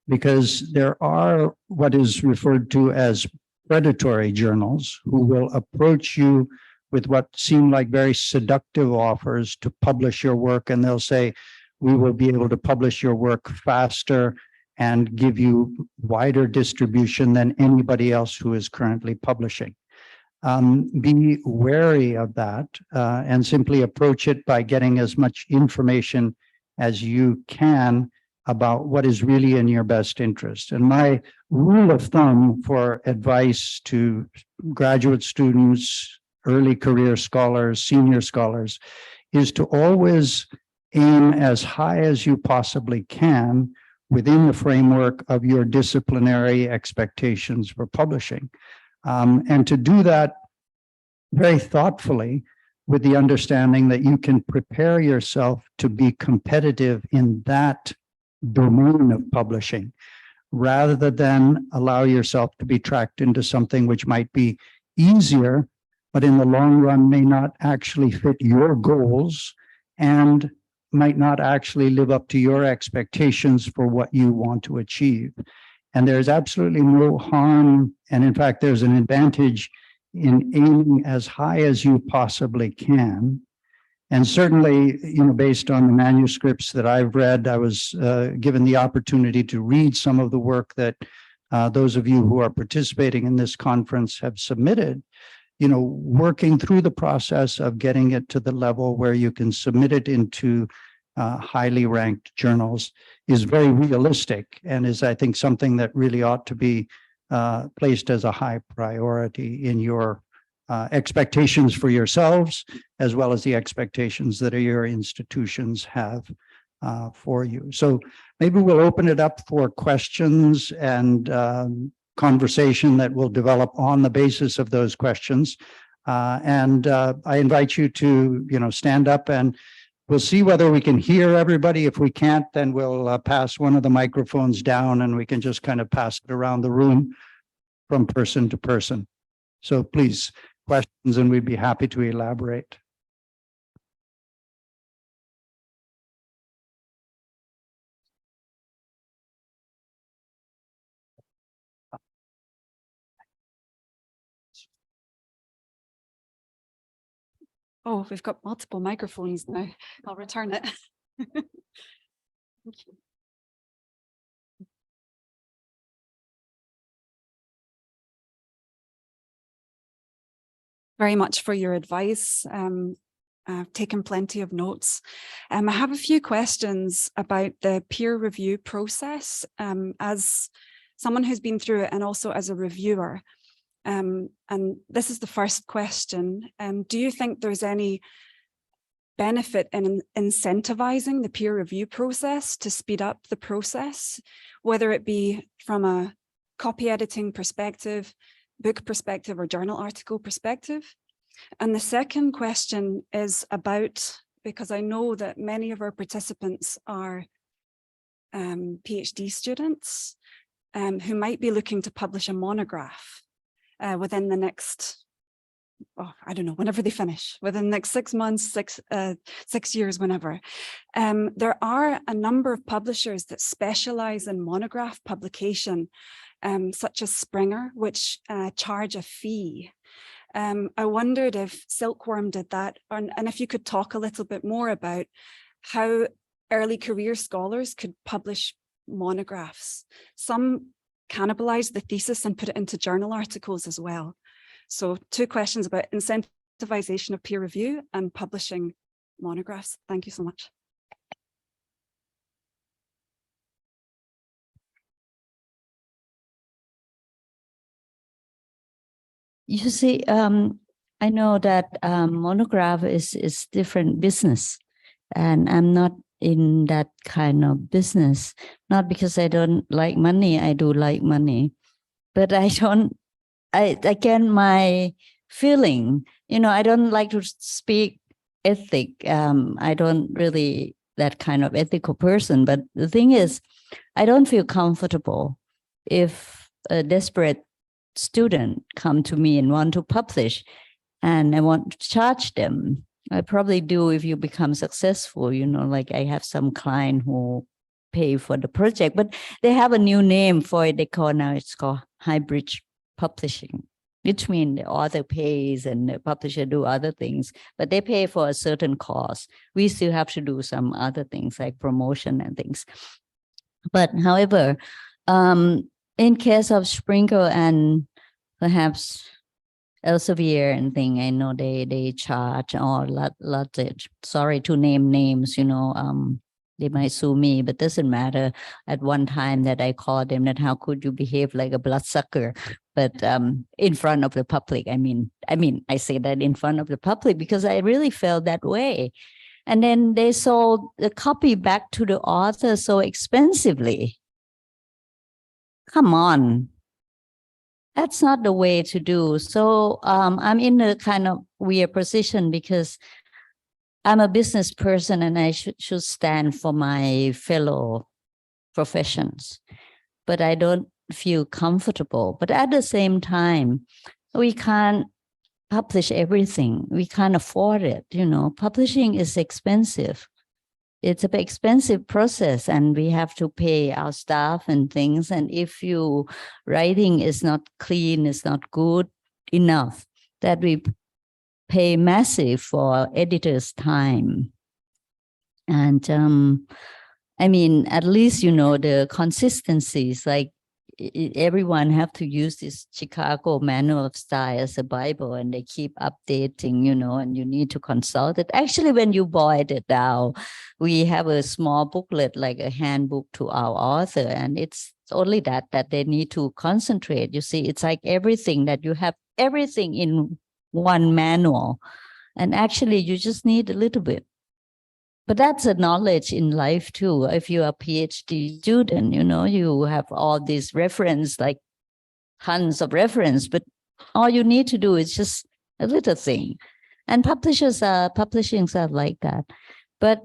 S2: Because there are what is referred to as predatory journals who will approach you with what seem like very seductive offers to publish your work, and they'll say, we will be able to publish your work faster and give you wider distribution than anybody else who is currently publishing. Be wary of that and simply approach it by getting as much information as you can about what is really in your best interest. And my rule of thumb for advice to graduate students, early career scholars, senior scholars, is to always aim as high as you possibly can within the framework of your disciplinary expectations for publishing. And to do that very thoughtfully, with the understanding that you can prepare yourself to be competitive in that domain of publishing, rather than allow yourself to be tracked into something which might be easier, but in the long run may not actually fit your goals and might not actually live up to your expectations for what you want to achieve. And there's absolutely no harm, and in fact, there's an advantage in aiming as high as you possibly can. And certainly, based on the manuscripts that I've read, I was given the opportunity to read some of the work that those of you who are participating in this conference have submitted, working through the process of getting it to the level where you can submit it into highly ranked journals is very realistic and is, I think, something that really ought to be placed as a high priority in your expectations for yourselves, as well as the expectations that your institutions have for you. So maybe we'll open it up for questions and conversation that will develop on the basis of those questions. I invite you to, stand up, and we'll see whether we can hear everybody. If we can't, then we'll pass one of the microphones down and we can just kind of pass it around the room from person to person. So please, questions, and we'd be happy to elaborate.
S4: Oh, we've got multiple microphones now. I'll return it. Thank you. Very much for your advice. I've taken plenty of notes. I have a few questions about the peer review process as someone who's been through it and also as a reviewer. And this is the first question. Do you think there's any benefit in incentivizing the peer review process to speed up the process, whether it be from a copy editing perspective, book perspective, or journal article perspective? And the second question is about, because I know that many of our participants are PhD students who might be looking to publish a monograph within the next, I don't know, whenever they finish, within the next 6 months, 6 years, whenever. There are a number of publishers that specialize in monograph publication, such as Springer, which charge a fee. I wondered if Silkworm did that, and if you could talk a little bit more about how early career scholars could publish monographs. Some cannibalize the thesis and put it into journal articles as well. So 2 questions about incentivization of peer review and publishing monographs. Thank you so much.
S3: You see, I know that monograph is different business, and I'm not in that kind of business. Not because I don't like money, I do like money, but again, my feeling, I don't like to speak ethic. I don't really that kind of ethical person, but the thing is, I don't feel comfortable if a desperate student come to me and want to publish and I want to charge them. I probably do if you become successful, like I have some client who pay for the project, but they have a new name for it. It's called hybrid publishing, which means the author pays and the publisher do other things, but they pay for a certain cost. We still have to do some other things like promotion and things. But however, in case of Sprinkle and perhaps Elsevier and thing, I know they charge or lots of, sorry to name names, they might sue me, but doesn't matter. At one time that I called them that how could you behave like a bloodsucker, but in front of the public. I mean, I say that in front of the public because I really felt that way. And then they sold the copy back to the author so expensively. Come on. That's not the way to do. So I'm in a kind of weird position because I'm a business person and I should stand for my fellow professions, but I don't feel comfortable. But at the same time, we can't publish everything. We can't afford it. Publishing is expensive. It's an expensive process and we have to pay our staff and things. And if your writing is not clean, is not good enough, that we pay massive for editors' time. And at least, the consistencies, like everyone have to use this Chicago Manual of Style as a Bible, and they keep updating, and you need to consult it. Actually, when you boil it down, we have a small booklet, like a handbook to our author, and it's only that they need to concentrate. You see, it's like everything, that you have everything in one manual, and actually you just need a little bit. But that's a knowledge in life too. If you're a PhD student, you have all these reference, like tons of reference, but all you need to do is just a little thing. And publishings are like that. But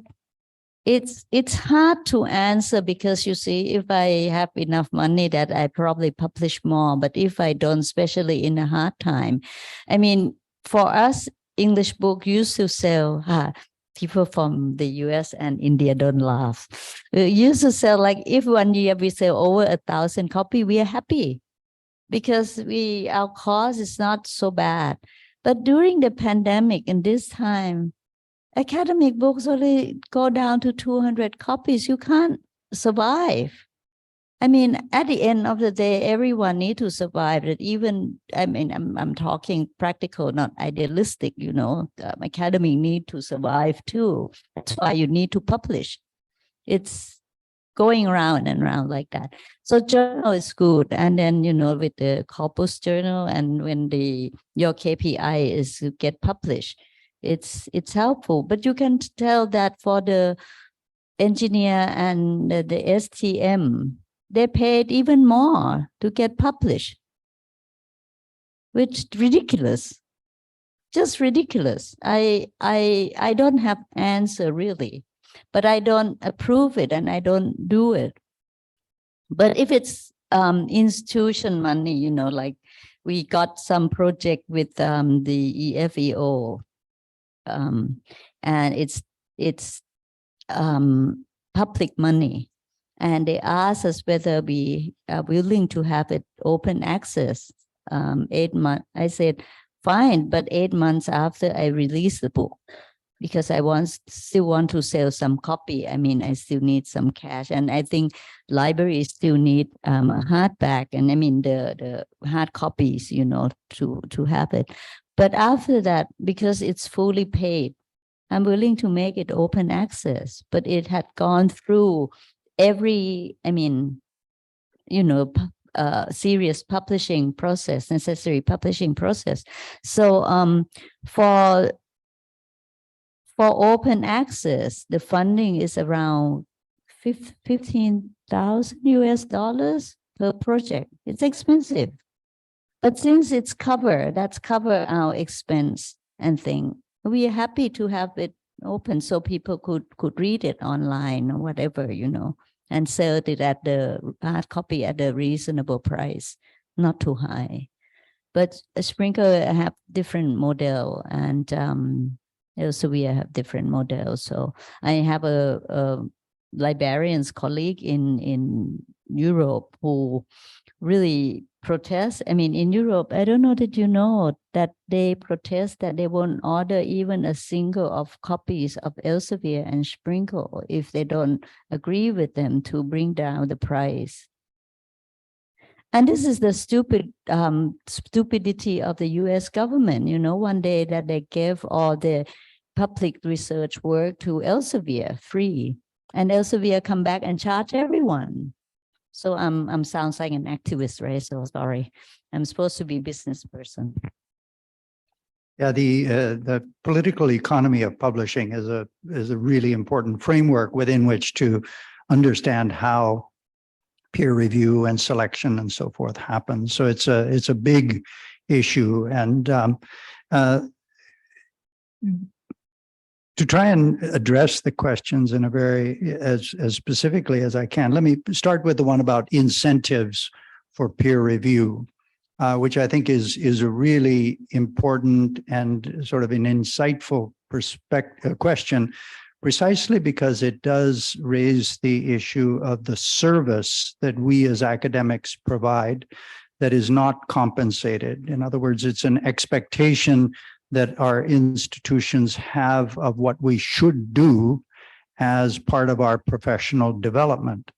S3: it's hard to answer, because you see, if I have enough money, that I probably publish more. But if I don't, especially in a hard time, I mean, for us, English book used to sell, people from the US and India don't laugh. We used to sell, like, if 1 year we sell over 1,000 copies, we are happy, because our cost is not so bad. But during the pandemic, in this time, academic books only go down to 200 copies. You can't survive. I mean, at the end of the day, everyone needs to survive. That even, I mean, I'm talking practical, not idealistic, academy need to survive too. That's why you need to publish. It's going around and around like that. So journal is good. And then, with the corpus journal, and when your KPI is to get published, it's helpful. But you can tell that for the engineer and the STM, they paid even more to get published, which is ridiculous, just ridiculous. I don't have answer really, but I don't approve it and I don't do it. But if it's institution money, like we got some project with the EFEO, and it's public money. And they asked us whether we are willing to have it open access. 8 months. I said, fine, but 8 months after I release the book, because I still want to sell some copy. I mean, I still need some cash, and I think libraries still need a hardback, and I mean the hard copies, to have it. But after that, because it's fully paid, I'm willing to make it open access. But it had gone through every, serious publishing process, necessary publishing process. So for open access, the funding is around $15,000 per project. It's expensive. But since it's that's cover our expense and thing, we are happy to have it open so people could read it online or whatever, and sell it at the hard copy at a reasonable price, not too high. But Sprinkle have different model, and Elsevier have different models. So I have a librarians colleague in Europe who really protest. I mean, in Europe, I don't know that that they protest that they won't order even a single of copies of Elsevier and Sprinkle if they don't agree with them to bring down the price. And this is the stupidity of the US government. One day that they gave all the public research work to Elsevier free, and Elsevier come back and charge everyone. So I'm sounds like an activist, right? So sorry, I'm supposed to be a business person.
S2: Yeah, the political economy of publishing is a really important framework within which to understand how peer review and selection and so forth happens. So it's a big issue, and to try and address the questions in a very as specifically as I can, let me start with the one about incentives for peer review, which I think is a really important and sort of an insightful question, precisely because it does raise the issue of the service that we as academics provide that is not compensated. In other words, it's an expectation that our institutions have of what we should do as part of our professional development.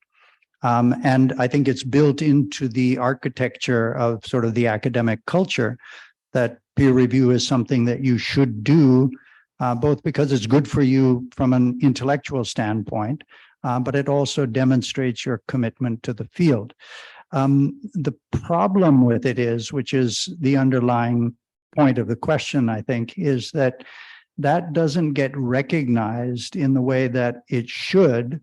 S2: And I think it's built into the architecture of sort of the academic culture that peer review is something that you should do, both because it's good for you from an intellectual standpoint, but it also demonstrates your commitment to the field. The problem with it is, which is the underlying point of the question, I think, is that that doesn't get recognized in the way that it should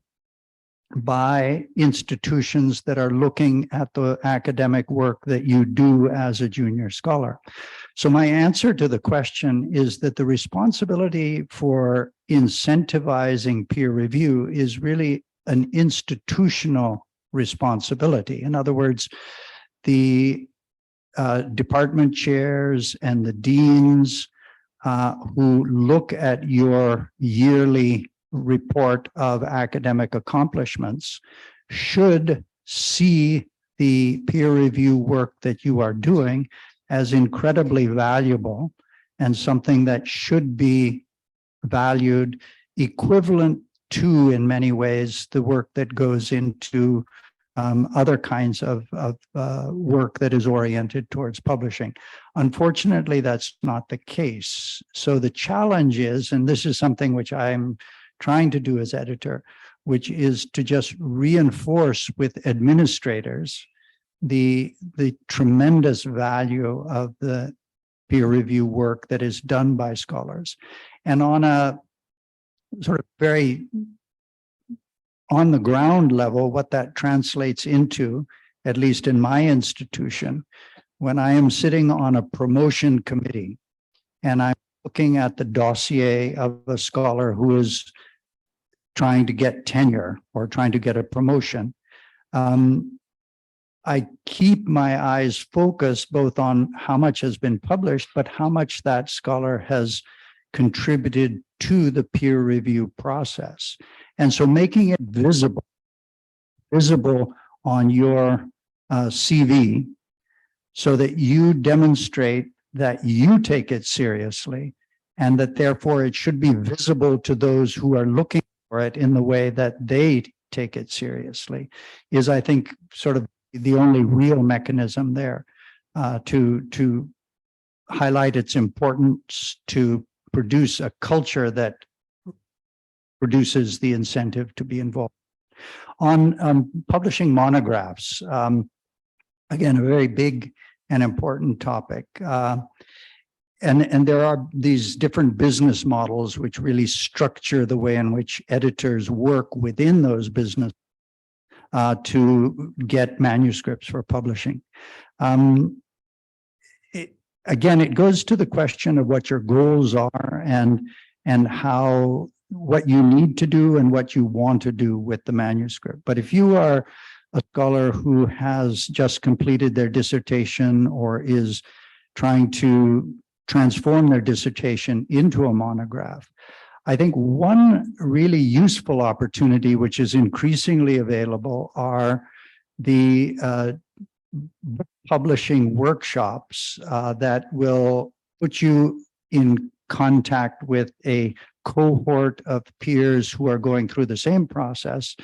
S2: by institutions that are looking at the academic work that you do as a junior scholar. So my answer to the question is that the responsibility for incentivizing peer review is really an institutional responsibility. In other words, the department chairs and the deans who look at your yearly report of academic accomplishments should see the peer review work that you are doing as incredibly valuable and something that should be valued equivalent to, in many ways, the work that goes into other kinds of work that is oriented towards publishing. Unfortunately, that's not the case. So the challenge is, and this is something which I'm trying to do as editor, which is to just reinforce with administrators the tremendous value of the peer review work that is done by scholars. And on a sort of very on the ground level, what that translates into, at least in my institution, when I am sitting on a promotion committee and I'm looking at the dossier of a scholar who is trying to get tenure or trying to get a promotion, I keep my eyes focused both on how much has been published, but how much that scholar has contributed to the peer review process. And so making it visible on your CV so that you demonstrate that you take it seriously and that therefore it should be visible to those who are looking for it in the way that they take it seriously is, I think, sort of the only real mechanism there to highlight its importance to produce a culture that produces the incentive to be involved. On publishing monographs, again, a very big and important topic. And there are these different business models which really structure the way in which editors work within those business to get manuscripts for publishing. Again, it goes to the question of what your goals are and how what you need to do and what you want to do with the manuscript. But if you are a scholar who has just completed their dissertation or is trying to transform their dissertation into a monograph, I think one really useful opportunity, which is increasingly available, are the book publishing workshops that will put you in contact with a cohort of peers who are going through the same process,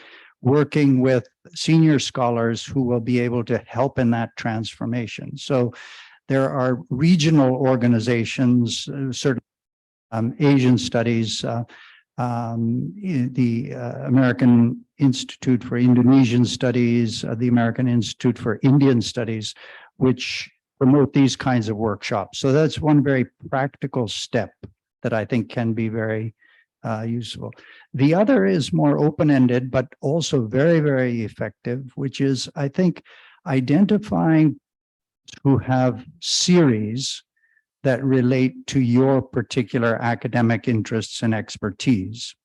S2: working with senior scholars who will be able to help in that transformation. So there are regional organizations, certain Asian studies, the American Institute for Indonesian Studies, the American Institute for Indian Studies, which promote these kinds of workshops. So that's one very practical step that I think can be very useful. The other is more open-ended, but also very, very effective, which is, I think, identifying who have series that relate to your particular academic interests and expertise.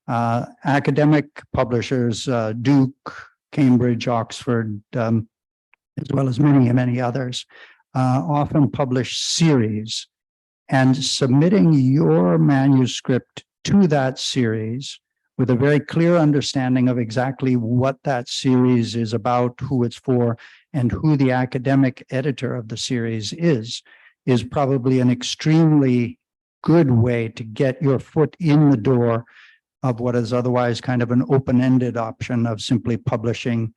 S2: Academic publishers, Duke, Cambridge, Oxford, as well as many, many others, often publish series, and submitting your manuscript to that series with a very clear understanding of exactly what that series is about, who it's for, and who the academic editor of the series is probably an extremely good way to get your foot in the door of what is otherwise kind of an open-ended option of simply publishing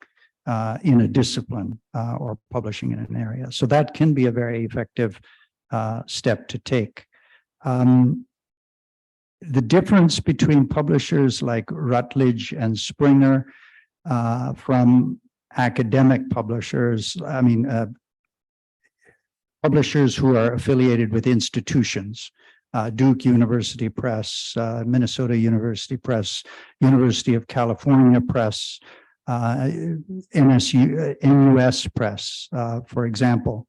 S2: in a discipline or publishing in an area. So that can be a very effective step to take. The difference between publishers like Routledge and Springer from academic publishers, publishers who are affiliated with institutions, Duke University Press, Minnesota University Press, University of California Press, NUS Press, for example,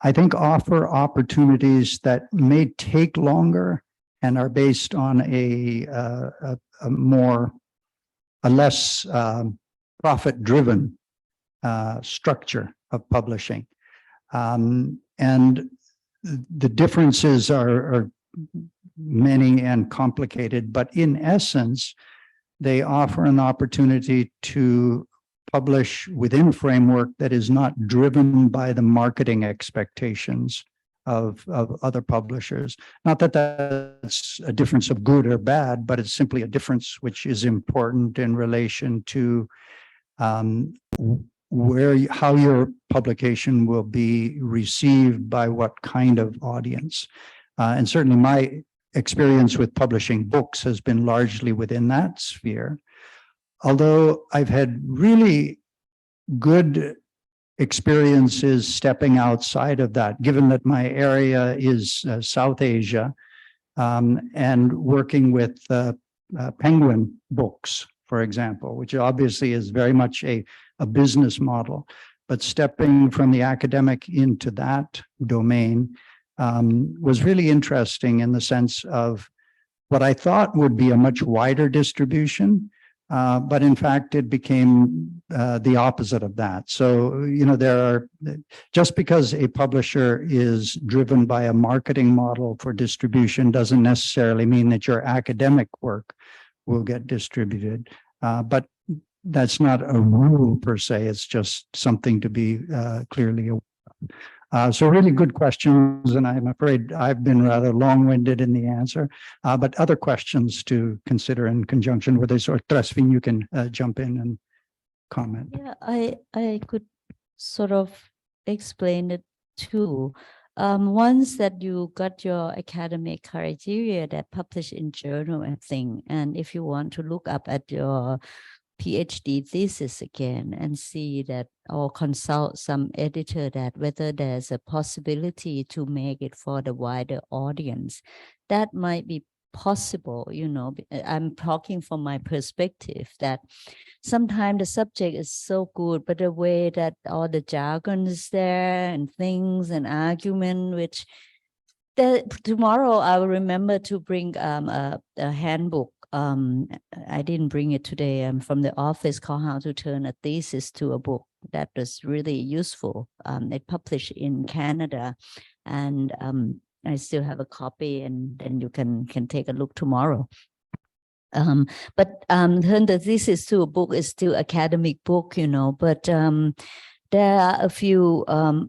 S2: I think offer opportunities that may take longer and are based on a less profit-driven structure of publishing. And the differences are many and complicated, but in essence, they offer an opportunity to publish within a framework that is not driven by the marketing expectations of other publishers. Not that that's a difference of good or bad, but it's simply a difference which is important in relation to how your publication will be received by what kind of audience. And certainly my experience with publishing books has been largely within that sphere. Although I've had really good experiences stepping outside of that, given that my area is South Asia, and working with Penguin Books, for example, which obviously is very much a business model, but stepping from the academic into that domain was really interesting in the sense of what I thought would be a much wider distribution, but in fact, it became the opposite of that. So, just because a publisher is driven by a marketing model for distribution doesn't necessarily mean that your academic work will get distributed. But that's not a rule per se, it's just something to be clearly aware of. So really good questions, and I'm afraid I've been rather long-winded in the answer, but other questions to consider in conjunction with this, or Trasvin, you can jump in and comment.
S3: Yeah, I could sort of explain it too. Once that you got your academic criteria that published in journal and thing, and if you want to look up at your PhD thesis again and see that, or consult some editor, that whether there's a possibility to make it for the wider audience, that might be possible. I'm talking from my perspective that sometimes the subject is so good, but the way that all the jargon is there and things and argument, which tomorrow I will remember to bring a handbook. I didn't bring it today. I'm from the office, called How to Turn a Thesis to a Book. That was really useful. It published in Canada, and I still have a copy, and then you can take a look tomorrow. But Turn the Thesis to a Book is still academic book, but there are a few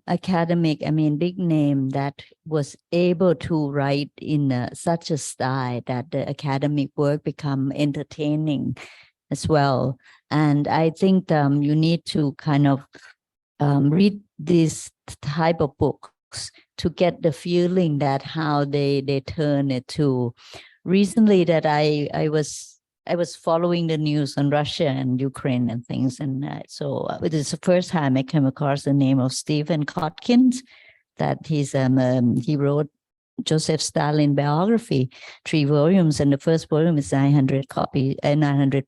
S3: academic, big name that was able to write in such a style that the academic work become entertaining as well. And I think you need to kind of read this type of books to get the feeling that how they turn it to. Recently that I was following the news on Russia and Ukraine and things. And so it is the first time I came across the name of Stephen Kotkins, that he wrote Joseph Stalin biography, 3 volumes. And the first volume is 900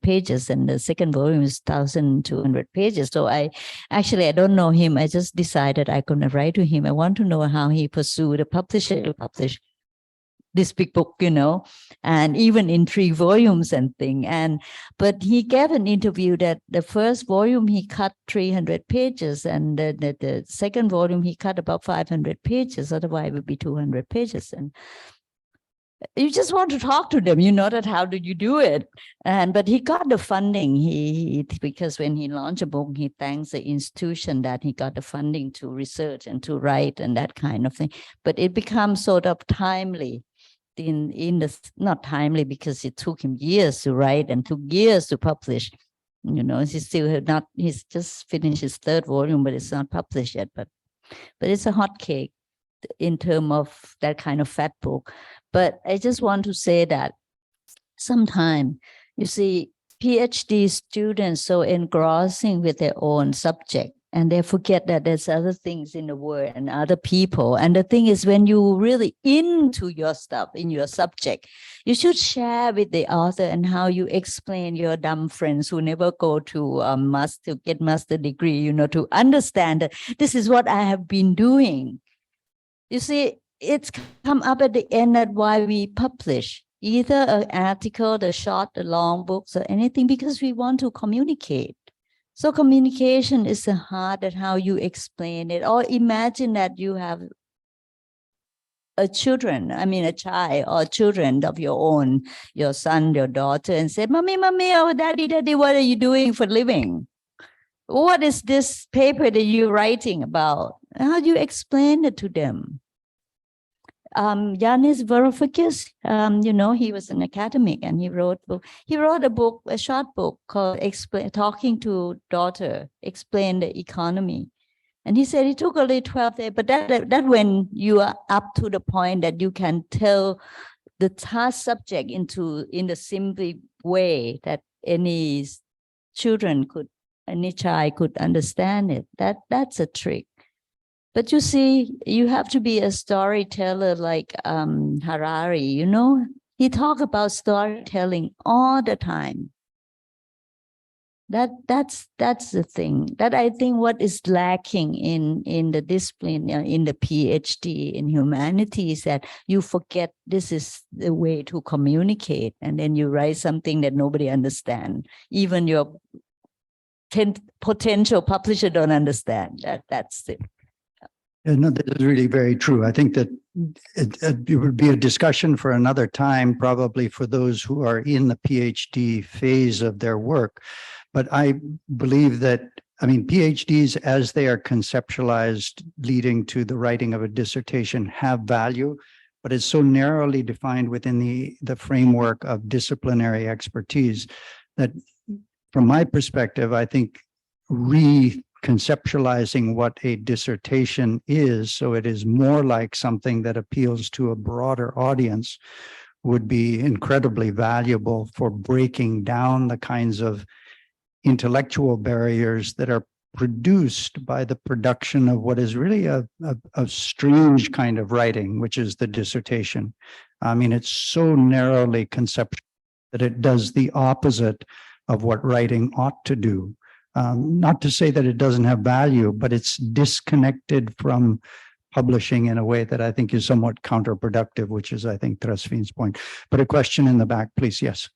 S3: pages. And the second volume is 1,200 pages. So I don't know him. I just decided I could write to him. I want to know how he pursued a publisher to publish this big book, and even in 3 volumes and thing. But he gave an interview that the first volume he cut 300 pages, and the second volume he cut about 500 pages. Otherwise, it would be 200 pages. And you just want to talk to them, that how did you do it? But he got the funding. Because when he launched a book, he thanks the institution that he got the funding to research and to write and that kind of thing. But it becomes sort of timely. Not timely because it took him years to write and took years to publish. You know, he's still not, he's just finished his third volume, but it's not published yet. But it's a hot cake in terms of that kind of fat book. But I just want to say that sometimes, you see, PhD students so engrossing with their own subject, and they forget that there's other things in the world and other people. And the thing is, when you really into your stuff, in your subject, you should share with the author and how you explain your dumb friends who never go to get master degree, you know, to understand that this is what I have been doing. You see, it's come up at the end that why we publish either an article, the short, the long books, or anything, because we want to communicate. So communication is the heart at how you explain it. Or imagine that you have a child or children of your own, your son, your daughter, and say, Mommy, oh, Daddy, what are you doing for a living? What is this paper that you're writing about? How do you explain it to them? Yanis Varoufakis, you know, he was an academic and he wrote a short book called Talking to Daughter, Explain the Economy. And he said it took only 12 days, but that when you are up to the point that you can tell the task subject in the simple way that any child could understand it. That's a trick. But you see, you have to be a storyteller like Harari, you know, he talks about storytelling all the time. That's the thing that I think what is lacking in the discipline, in the PhD in humanities, that you forget this is the way to communicate, and then you write something that nobody understands. Even your potential publisher don't understand. That's it.
S2: Yeah, no, that is really very true. I think that it would be a discussion for another time, probably for those who are in the PhD phase of their work. But I believe that, I mean, PhDs, as they are conceptualized, leading to the writing of a dissertation, have value, but it's so narrowly defined within the framework of disciplinary expertise that, from my perspective, I think conceptualizing what a dissertation is, so it is more like something that appeals to a broader audience, would be incredibly valuable for breaking down the kinds of intellectual barriers that are produced by the production of what is really a strange kind of writing, which is the dissertation. I mean, it's so narrowly conceptual that it does the opposite of what writing ought to do. Not to say that it doesn't have value, but it's disconnected from publishing in a way that I think is somewhat counterproductive, which is, I think, Trasvin's point. But a question in the back, please. Yes.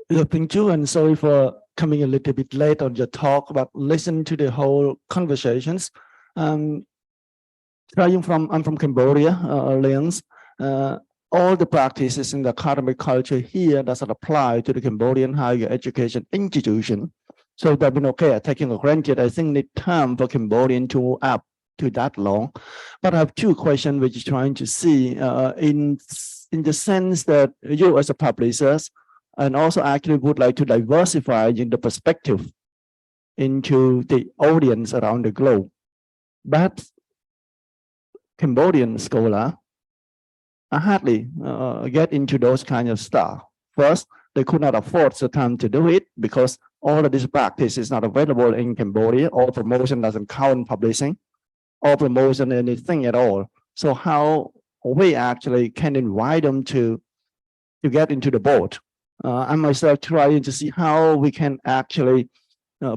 S5: Thank you, and sorry for coming a little bit late on your talk, but listen to the whole conversations. I'm from Cambodia, Alliance. All the practices in the academic culture here doesn't apply to the Cambodian higher education institution. So that's been okay, taking for granted. I think the term for Cambodian to up to that long. But I have two questions which is trying to see in the sense that you as a publishers and also actually would like to diversify in the perspective into the audience around the globe. But Cambodian scholar hardly get into those kind of stuff. First, they could not afford the time to do it because all of this practice is not available in Cambodia. All promotion doesn't count publishing, or promotion anything at all. So how we actually can invite them to get into the boat? I myself trying to see how we can actually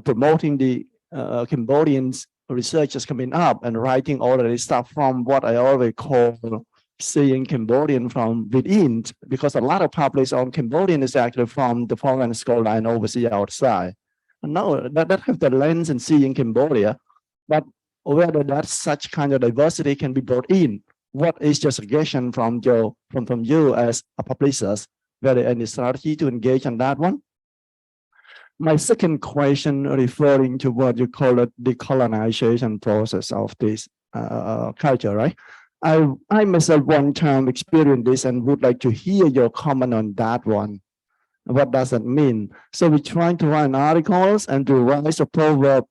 S5: promoting the Cambodians researchers coming up and writing all of this stuff from what I always call seeing Cambodian from within, because a lot of publish on Cambodian is actually from the foreign scholar and overseas outside. No, that have the lens and seeing Cambodia, but whether that such kind of diversity can be brought in, what is your suggestion from you as a publishers? Whether any strategy to engage on that one? My second question referring to what you call it, the colonization process of this culture, right? I myself one time experienced this and would like to hear your comment on that one. What does that mean? So we're trying to write articles and to write a proverb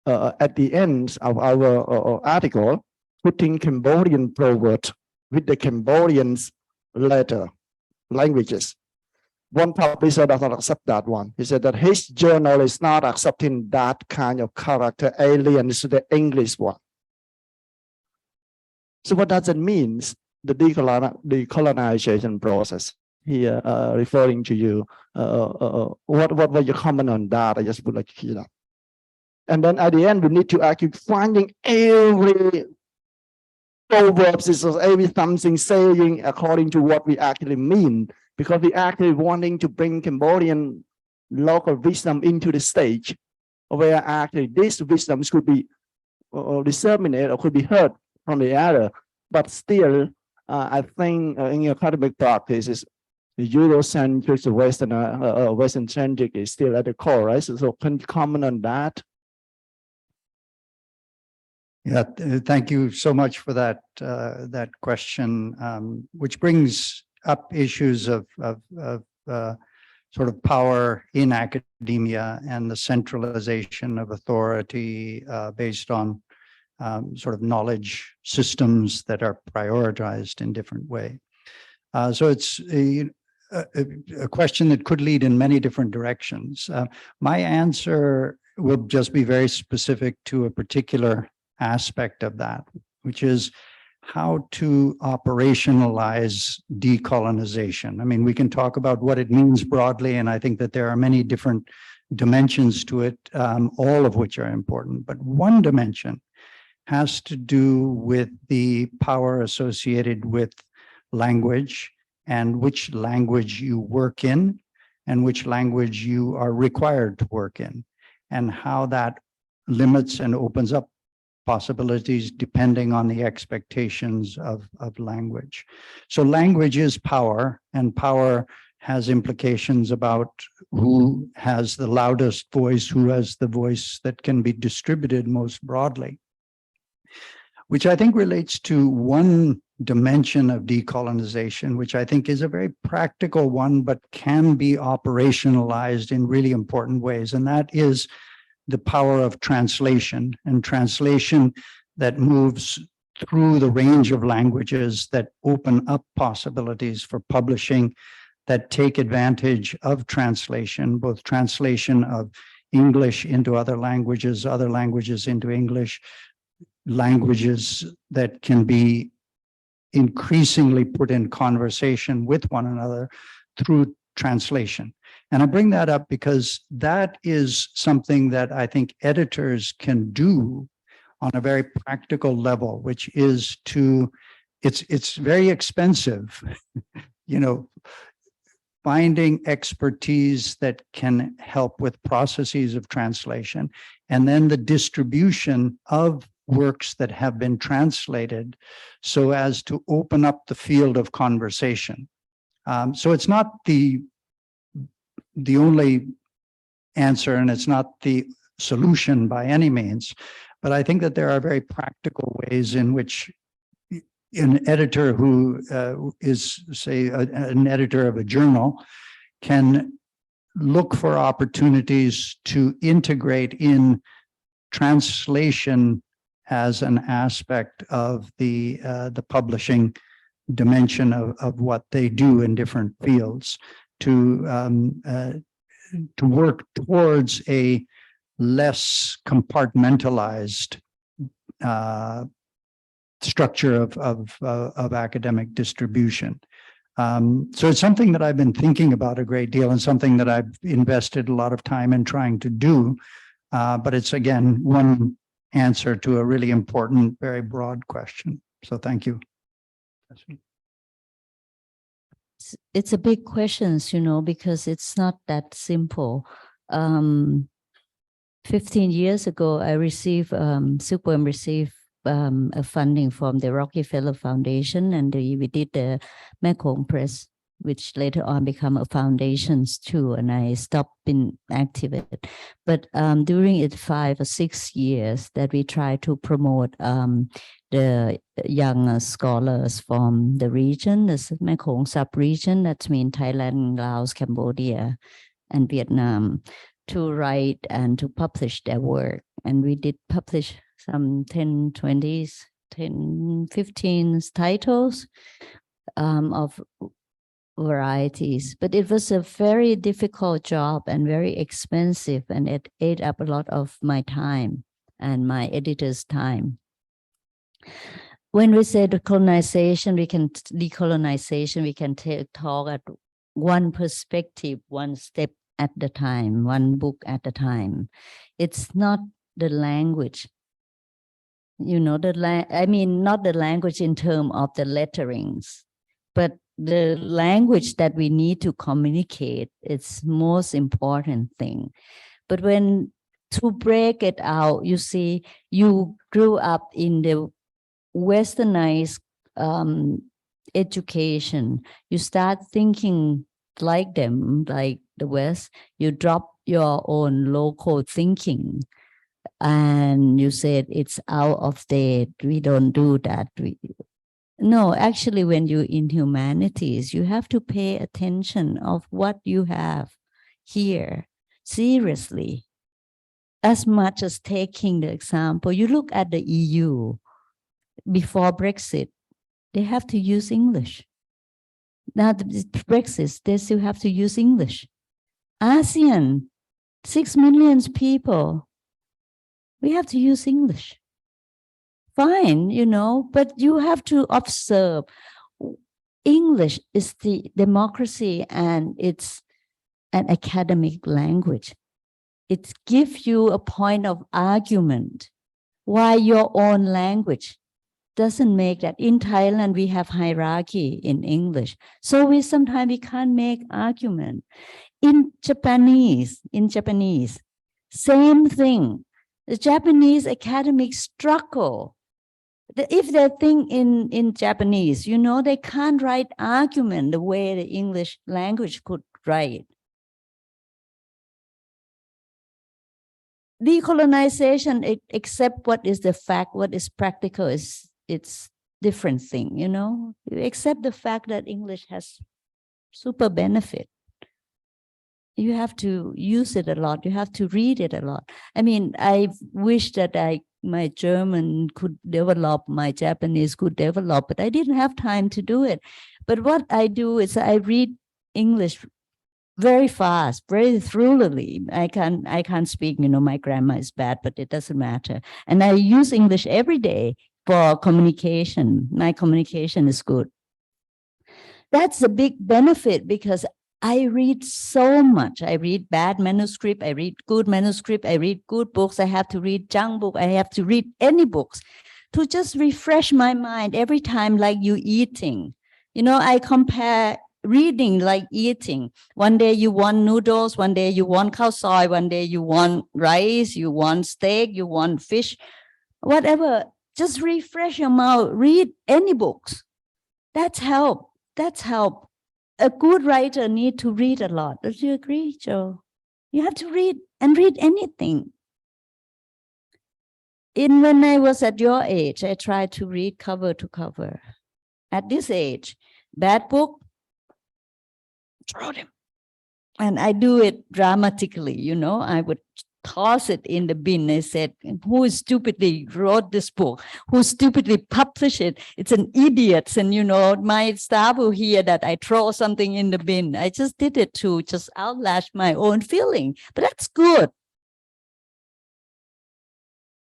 S5: at the end of our article, putting Cambodian proverbs with the Cambodians letter languages. One publisher does not accept that one. He said that his journal is not accepting that kind of character alien to the English one. So what does it mean? The decolonization process here, referring to you. What was your comment on that? I just would like to hear that. And then at the end, we need to actually finding every proverbs is every something saying according to what we actually mean, because we actually wanting to bring Cambodian local wisdom into the stage where actually these wisdoms could be disseminated or could be heard from the other. But still, I think in academic practice, the Eurocentric, the Western-centric is still at the core, right? So can you comment on that?
S2: Yeah, thank you so much for that that question, which brings up issues of sort of power in academia and the centralization of authority based on sort of knowledge systems that are prioritized in different way. So it's a question that could lead in many different directions. My answer will just be very specific to a particular aspect of that, which is how to operationalize decolonization. I mean, we can talk about what it means broadly, and I think that there are many different dimensions to it, all of which are important. But one dimension has to do with the power associated with language and which language you work in and which language you are required to work in, and how that limits and opens up possibilities depending on the expectations of language. So language is power, and power has implications about who has the loudest voice, who has the voice that can be distributed most broadly, which I think relates to one dimension of decolonization, which I think is a very practical one, but can be operationalized in really important ways. And that is the power of translation, and translation that moves through the range of languages that open up possibilities for publishing, that take advantage of translation, both translation of English into other languages into English, languages that can be increasingly put in conversation with one another through translation. And I bring that up because that is something that I think editors can do on a very practical level, which is to, it's very expensive, you know, finding expertise that can help with processes of translation, and then the distribution of works that have been translated so as to open up the field of conversation. So it's not the only answer, and it's not the solution by any means, but I think that there are very practical ways in which an editor who is, say, an editor of a journal can look for opportunities to integrate in translation as an aspect of the publishing dimension of what they do in different fields, to work towards a less compartmentalized structure of academic distribution. So it's something that I've been thinking about a great deal, and something that I've invested a lot of time in trying to do. But it's, again, one answer to a really important, very broad question. So thank you.
S3: It's a big question, you know, because it's not that simple. 15 years ago, I received, Silkworm received a funding from the Rockefeller Foundation, and we did the Mekong Press, which later on become a foundations too, and I stopped being active. But during it 5 or 6 years that we try to promote the young scholars from the region, the Mekong sub-region, that means Thailand, Laos, Cambodia, and Vietnam, to write and to publish their work. And we did publish some 10, 20s, 10, 15 titles of varieties. But it was a very difficult job and very expensive, and it ate up a lot of my time and my editor's time. When we say decolonization, we can talk at one perspective, one step at the time, one book at a time. It's not the language, you know, I mean, not the language in terms of the letterings, but the language that we need to communicate. It's most important thing. But when to break it out, you see, you grew up in the westernized education, you start thinking like them, like the West, you drop your own local thinking and you said it's out of date, we don't do that. No, actually, when you're in humanities, you have to pay attention of what you have here seriously, as much as taking the example. You look at the EU before Brexit, they have to use English. Now the Brexit, they still have to use English. ASEAN, 6 million people, we have to use English. Fine, you know, but you have to observe. English is the democracy and it's an academic language. It gives you a point of argument why your own language doesn't make that. In Thailand, we have hierarchy in English. So we sometimes can't make argument. In Japanese, same thing. The Japanese academics struggle. If they think in Japanese, you know, they can't write argument the way the English language could write. Decolonization, except what is the fact, what is practical, it's different thing, you know. You accept the fact that English has super benefit. You have to use it a lot. You have to read it a lot. I mean, I wish that my German could develop, my Japanese could develop, but I didn't have time to do it. But what I do is I read English very fast, very thoroughly. I can't speak, you know, my grammar is bad, but it doesn't matter. And I use English every day for communication. My communication is good. That's a big benefit because I read so much. I read bad manuscript. I read good manuscript. I read good books. I have to read junk book. I have to read any books to just refresh my mind every time, like you eating. You know, I compare reading like eating. One day you want noodles. One day you want khao soi. One day you want rice. You want steak. You want fish. Whatever. Just refresh your mouth. Read any books. That's help. That's help. A good writer needs to read a lot. Do you agree, Joe? You have to read and read anything. When I was at your age, I tried to read cover to cover. At this age, bad book, throw them. And I do it dramatically, you know. I would toss it in the bin. I said, who stupidly wrote this book? Who stupidly published it? It's an idiot. And, you know, my staff will hear that I throw something in the bin. I just did it to just outlash my own feeling. But that's good.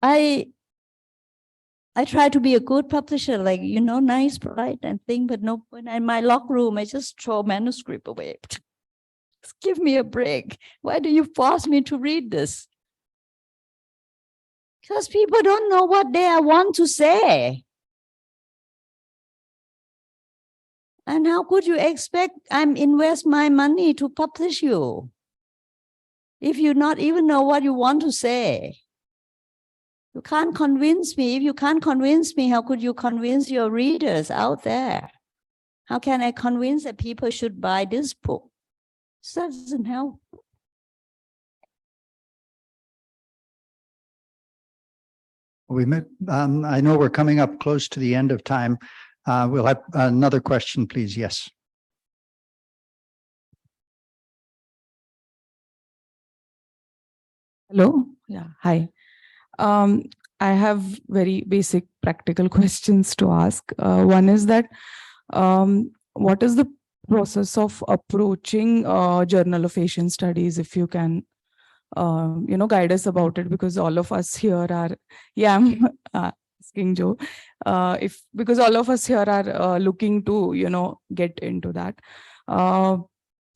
S3: I try to be a good publisher, like, you know, nice, polite and thing, but no, when I'm in my lock room, I just throw manuscript away. Just give me a break. Why do you force me to read this? Because people don't know what they want to say. And how could you expect I'm invest my money to publish you if you not even know what you want to say? You can't convince me. If you can't convince me, how could you convince your readers out there? How can I convince that people should buy this book? That doesn't help.
S2: I know we're coming up close to the end of time. We'll have another question, please. Yes.
S6: Hello. Yeah. Hi. Um, I have very basic practical questions to ask. One is that what is the process of approaching Journal of Asian Studies, if you can guide us about it, because all of us here are, yeah, I'm asking Joe, because all of us here are looking to, get into that.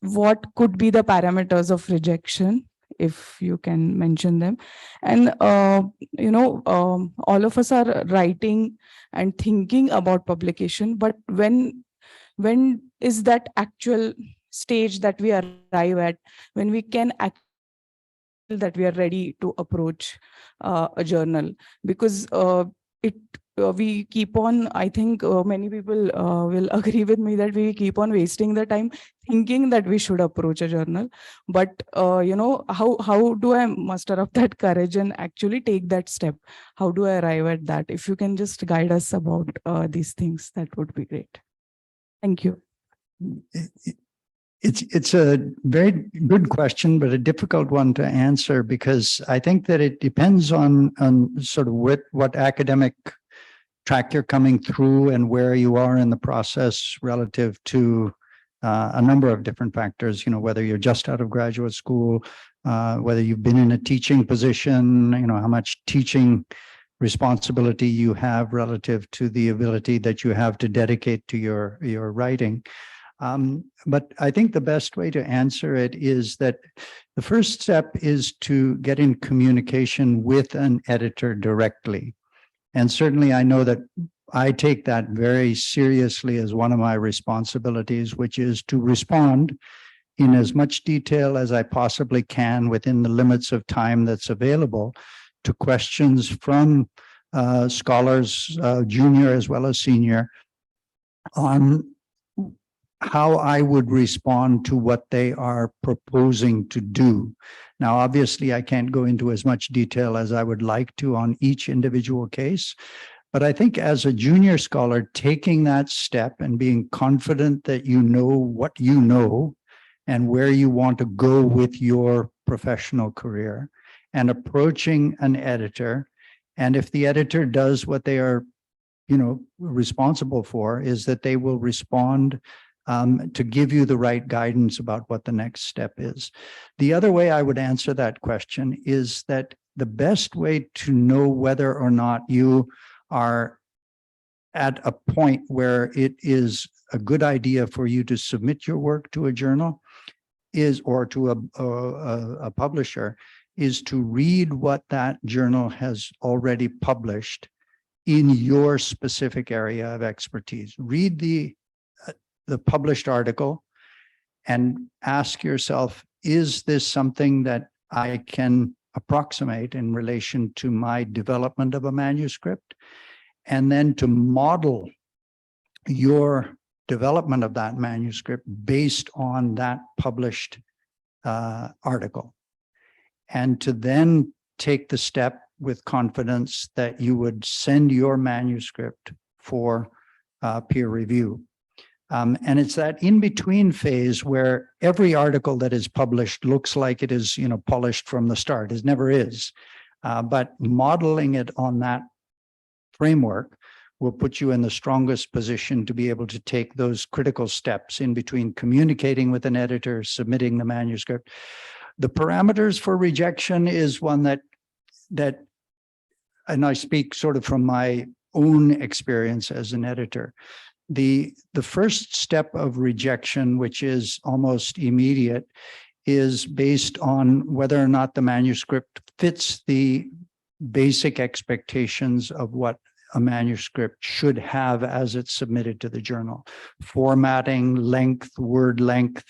S6: What could be the parameters of rejection, if you can mention them? And, all of us are writing and thinking about publication, but when is that actual stage that we arrive at, when we can that we are ready to approach a journal? Because we keep on, I think many people will agree with me that we keep on wasting the time thinking that we should approach a journal. But how do I muster up that courage and actually take that step? How do I arrive at that? If you can just guide us about these things, that would be great. Thank you.
S2: It's a very good question, but a difficult one to answer, because I think that it depends on sort of what academic track you're coming through and where you are in the process relative to a number of different factors. Whether you're just out of graduate school, whether you've been in a teaching position, how much teaching responsibility you have relative to the ability that you have to dedicate to your writing. But I think the best way to answer it is that the first step is to get in communication with an editor directly. And certainly I know that I take that very seriously as one of my responsibilities, which is to respond in as much detail as I possibly can within the limits of time that's available to questions from scholars, junior as well as senior, on how I would respond to what they are proposing to do. Now, obviously, I can't go into as much detail as I would like to on each individual case, but I think as a junior scholar, taking that step and being confident that you know what you know and where you want to go with your professional career, and approaching an editor, and if the editor does what they are, responsible for, is that they will respond to give you the right guidance about what the next step is. The other way I would answer that question is that the best way to know whether or not you are at a point where it is a good idea for you to submit your work to a journal or to a publisher, is to read what that journal has already published in your specific area of expertise. Read the published article and ask yourself, is this something that I can approximate in relation to my development of a manuscript? And then to model your development of that manuscript based on that published article. And to then take the step with confidence that you would send your manuscript for peer review. And it's that in-between phase where every article that is published looks like it is, polished from the start. It never is. But modeling it on that framework will put you in the strongest position to be able to take those critical steps in between communicating with an editor, submitting the manuscript. The parameters for rejection is one that, and I speak sort of from my own experience as an editor. The first step of rejection, which is almost immediate, is based on whether or not the manuscript fits the basic expectations of what a manuscript should have as it's submitted to the journal. Formatting, length, word length,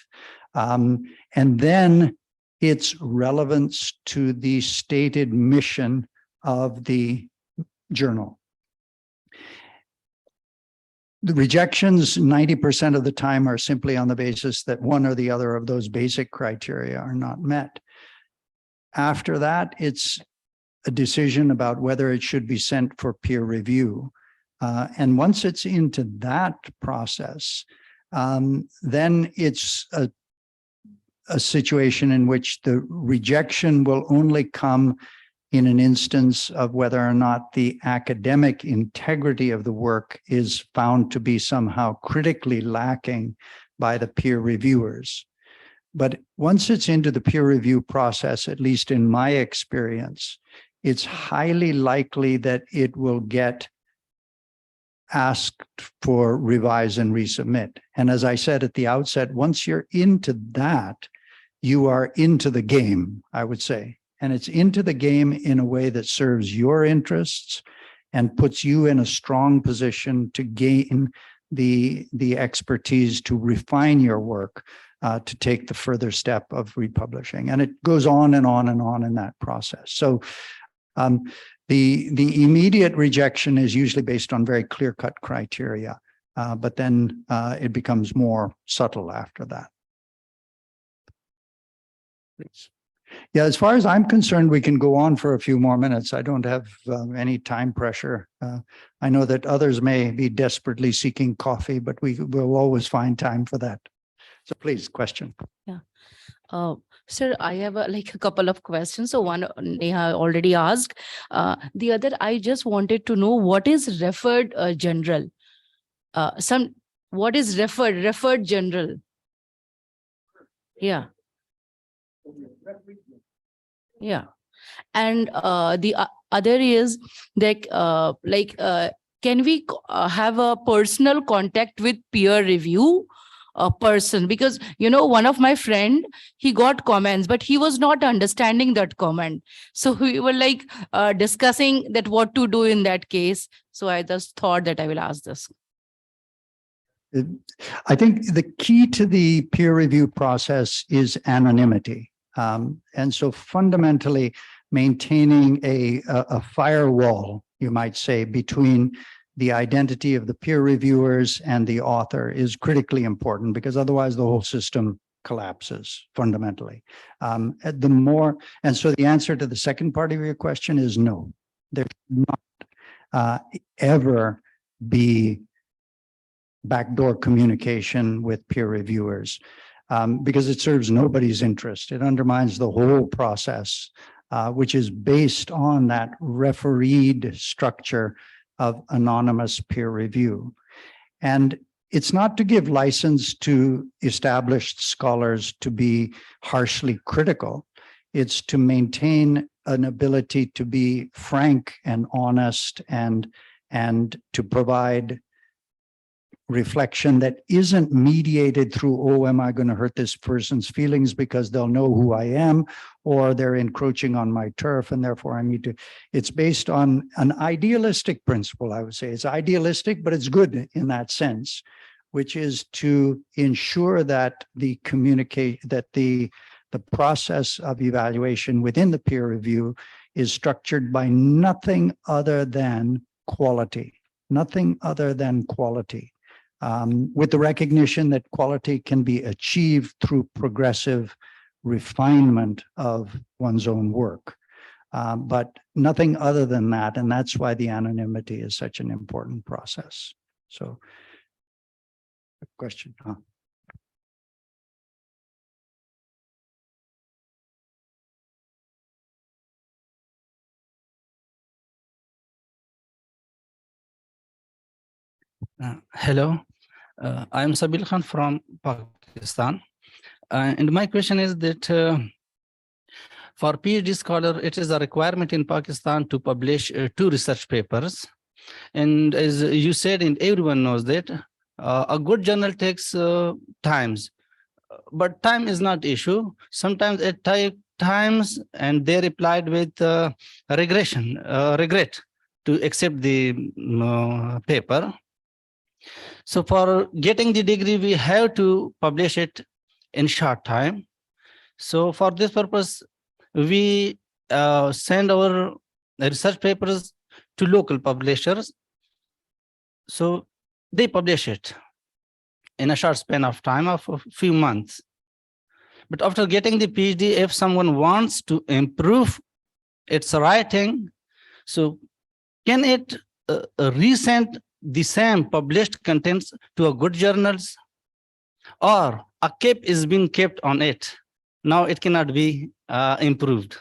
S2: and then its relevance to the stated mission of the journal. The rejections 90% of the time are simply on the basis that one or the other of those basic criteria are not met. After that, it's a decision about whether it should be sent for peer review. And once it's into that process, then it's a situation in which the rejection will only come in an instance of whether or not the academic integrity of the work is found to be somehow critically lacking by the peer reviewers. But once it's into the peer review process, at least in my experience, it's highly likely that it will get asked for revise and resubmit. And as I said at the outset, once you're into that, you are into the game, I would say. And it's into the game in a way that serves your interests and puts you in a strong position to gain the expertise to refine your work, to take the further step of republishing. And it goes on and on and on in that process. So the immediate rejection is usually based on very clear-cut criteria, but then it becomes more subtle after that. Please. Yeah, as far as I'm concerned, we can go on for a few more minutes. I don't have any time pressure. I know that others may be desperately seeking coffee, but we will always find time for that. So please, question.
S7: Sir, I have like a couple of questions. So one Neha already asked. The other, I just wanted to know what is referred general. What is referred general? Yeah. Yeah. And the other is like can we have a personal contact with peer review person? Because, you know, one of my friend, he got comments, but he was not understanding that comment. So we were like discussing that what to do in that case. So I just thought that I will ask this.
S2: I think the key to the peer review process is anonymity. And so fundamentally maintaining a firewall, you might say, between the identity of the peer reviewers and the author is critically important, because otherwise the whole system collapses fundamentally. And so the answer to the second part of your question is no. There should not ever be backdoor communication with peer reviewers, because it serves nobody's interest. It undermines the whole process, which is based on that refereed structure of anonymous peer review. And it's not to give license to established scholars to be harshly critical. It's to maintain an ability to be frank and honest and to provide reflection that isn't mediated through, oh, am I going to hurt this person's feelings because they'll know who I am, or they're encroaching on my turf and therefore I need to. It's based on an idealistic principle, I would say. It's idealistic, but it's good in that sense, which is to ensure that the process of evaluation within the peer review is structured by nothing other than quality, nothing other than quality. With the recognition that quality can be achieved through progressive refinement of one's own work, but nothing other than that. And that's why the anonymity is such an important process. So, question.
S8: Hello, I'm Sabil Khan from Pakistan. And my question is that for PhD scholar, it is a requirement in Pakistan to publish 2 research papers. And as you said, and everyone knows that, a good journal takes times, but time is not issue. Sometimes it takes times and they replied with regret to accept the paper. So for getting the degree, we have to publish it in short time. So for this purpose, we send our research papers to local publishers. So they publish it in a short span of time of a few months. But after getting the PhD, if someone wants to improve it's writing. So can it resend the same published contents to a good journals, or a cap is being kept on it? Now it cannot be improved.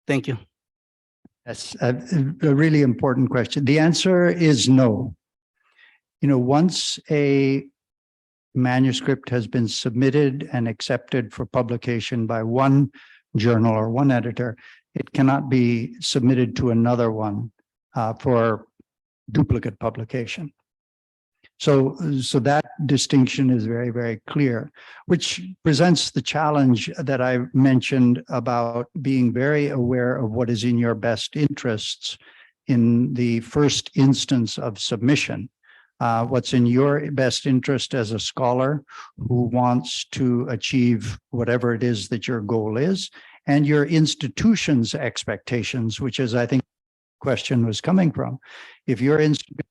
S8: Thank you.
S2: That's a really important question. The answer is no. Once a manuscript has been submitted and accepted for publication by one journal or one editor, it cannot be submitted to another one for duplicate publication. So that distinction is very, very clear, which presents the challenge that I mentioned about being very aware of what is in your best interests in the first instance of submission. What's in your best interest as a scholar who wants to achieve whatever it is that your goal is, and your institution's expectations, which is, I think, the question was coming from. If your institution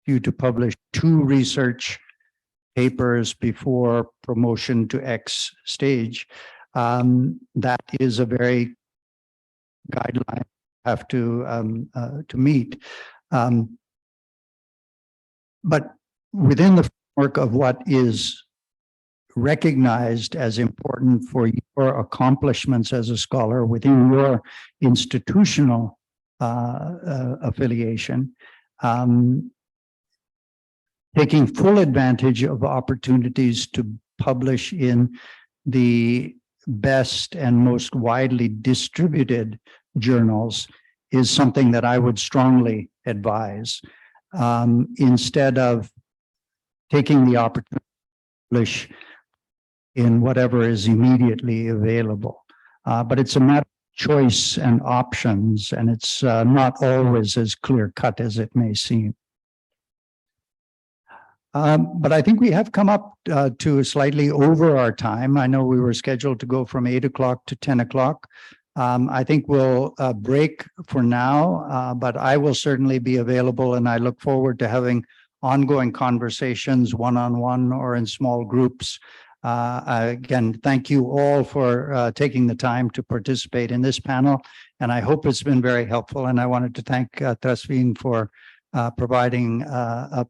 S2: you to publish 2 research papers before promotion to X stage, that is a very guideline you have to meet. But within the framework of what is recognized as important for your accomplishments as a scholar within your institutional affiliation, taking full advantage of opportunities to publish in the best and most widely distributed journals is something that I would strongly advise, instead of taking the opportunity to publish in whatever is immediately available. But it's a matter of choice and options, and it's not always as clear-cut as it may seem. But I think we have come up to slightly over our time. I know we were scheduled to go from 8 o'clock to 10 o'clock. I think we'll break for now, but I will certainly be available, and I look forward to having ongoing conversations one-on-one or in small groups. Again, thank you all for taking the time to participate in this panel, and I hope it's been very helpful. And I wanted to thank Trasvin for providing a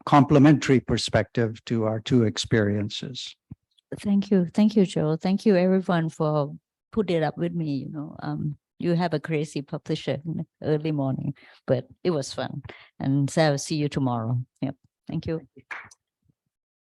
S2: complementary perspective to our 2 experiences.
S3: Thank you. Thank you, Joe. Thank you, everyone, for putting it up with me. You have a crazy publisher in the early morning, but it was fun. And so I'll see you tomorrow. Yep. Thank you.